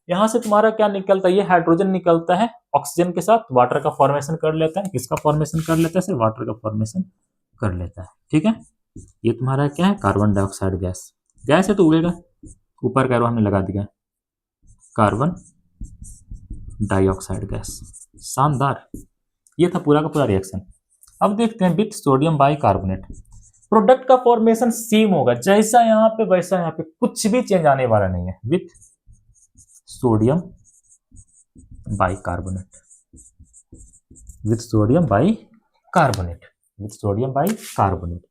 यहाँ से तुम्हारा क्या निकलता है? ये हाइड्रोजन निकलता है, ऑक्सीजन के साथ वाटर का फॉर्मेशन कर लेता है। किसका फॉर्मेशन कर लेता है? सिर्फ वाटर का फॉर्मेशन कर लेता है। ठीक है, ये तुम्हारा क्या है? Carbon dioxide gas. गैस है तो उड़ेगा, ऊपर का एरो हमने लगा दिया, कार्बन डाइऑक्साइड गैस। शानदार, ये था पूरा का पूरा रिएक्शन। अब देखते हैं विथ सोडियम बाइकार्बोनेट। प्रोडक्ट का फॉर्मेशन सेम होगा, जैसा यहाँ पे वैसा यहाँ पे, कुछ भी चेंज आने वाला नहीं है। With sodium bicarbonate, with sodium bicarbonate, with sodium bicarbonate.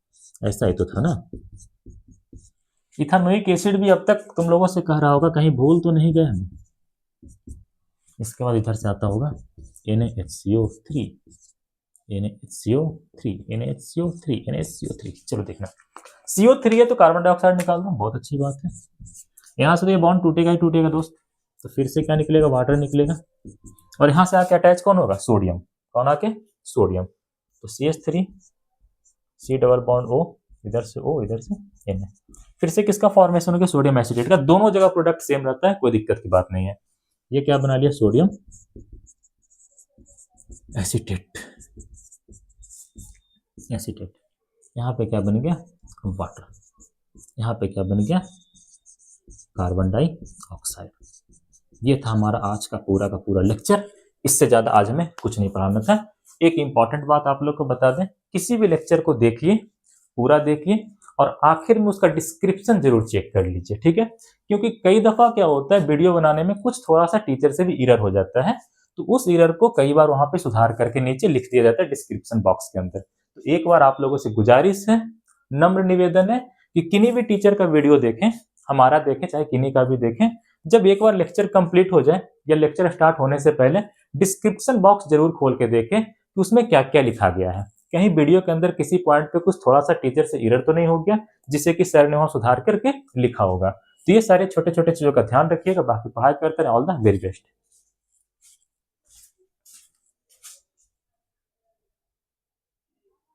ऐसा ही तो था ना। इथेनोइक एसिड भी अब तक तुम लोगों से कह रहा होगा, कहीं भूल तो नहीं गए हमें। इसके बाद इधर से आता होगा NaHCO3, NaHCO3, NaHCO3, NaHCO3। चलो देखना, CO3 है तो कार्बन डाइऑक्साइड निकाल दो, बहुत अच्छी बात है। यहाँ से तो ये बॉन्ड टूटेगा ही टूटेगा दोस्त, तो फिर से क्या निकलेगा? वाटर निकलेगा। और यहाँ से आके अटैच कौन होगा? सोडियम। कौन आके? सोडियम। तो CH3 C double bond O, इधर से O, इधर से Na। फिर से किसका फॉर्मेशन हो गया? सोडियम एसीटेट का। दोनों जगह प्रोडक्ट सेम रहता है, कोई दिक्कत की बात नहीं है। ये क्या बना लिया? Sodium acetate, acetate. यहाँ पे क्या बन गया? वाटर। यहाँ पे क्या बन गया? Carbon dioxide. ये था हमारा आज का पूरा लेक्चर। इससे ज्यादा आज हमें कुछ नहीं पढ़ाना था। एक इंपॉर्टेंट बात आप लोग को बता दें, किसी भी लेक्चर को देखिए, पूरा देखिए और आखिर में उसका डिस्क्रिप्शन जरूर चेक कर लीजिए। ठीक है, क्योंकि कई दफा क्या होता है, वीडियो बनाने में कुछ थोड़ा सा टीचर से भी एरर हो जाता है, तो उस एरर को कई बार वहां पे सुधार करके नीचे लिख दिया जाता है डिस्क्रिप्शन बॉक्स के अंदर। तो एक बार आप लोगों से गुजारिश है, नम्र निवेदन है कि किन्हीं भी टीचर का वीडियो देखें, हमारा देखें चाहे किन्हीं का भी देखें, जब एक बार लेक्चर कंप्लीट हो जाए या लेक्चर स्टार्ट होने से पहले डिस्क्रिप्शन बॉक्स जरूर खोल के देखें कि उसमें क्या क्या लिखा गया है। कहीं वीडियो के अंदर किसी पॉइंट पे कुछ थोड़ा सा टीचर से एरर तो नहीं हो गया जिसे कि सर ने वहां सुधार करके लिखा होगा। तो ये सारे छोटे छोटे चीजों का ध्यान रखिएगा। बाकी पढ़ाई करते रहे। All the very best.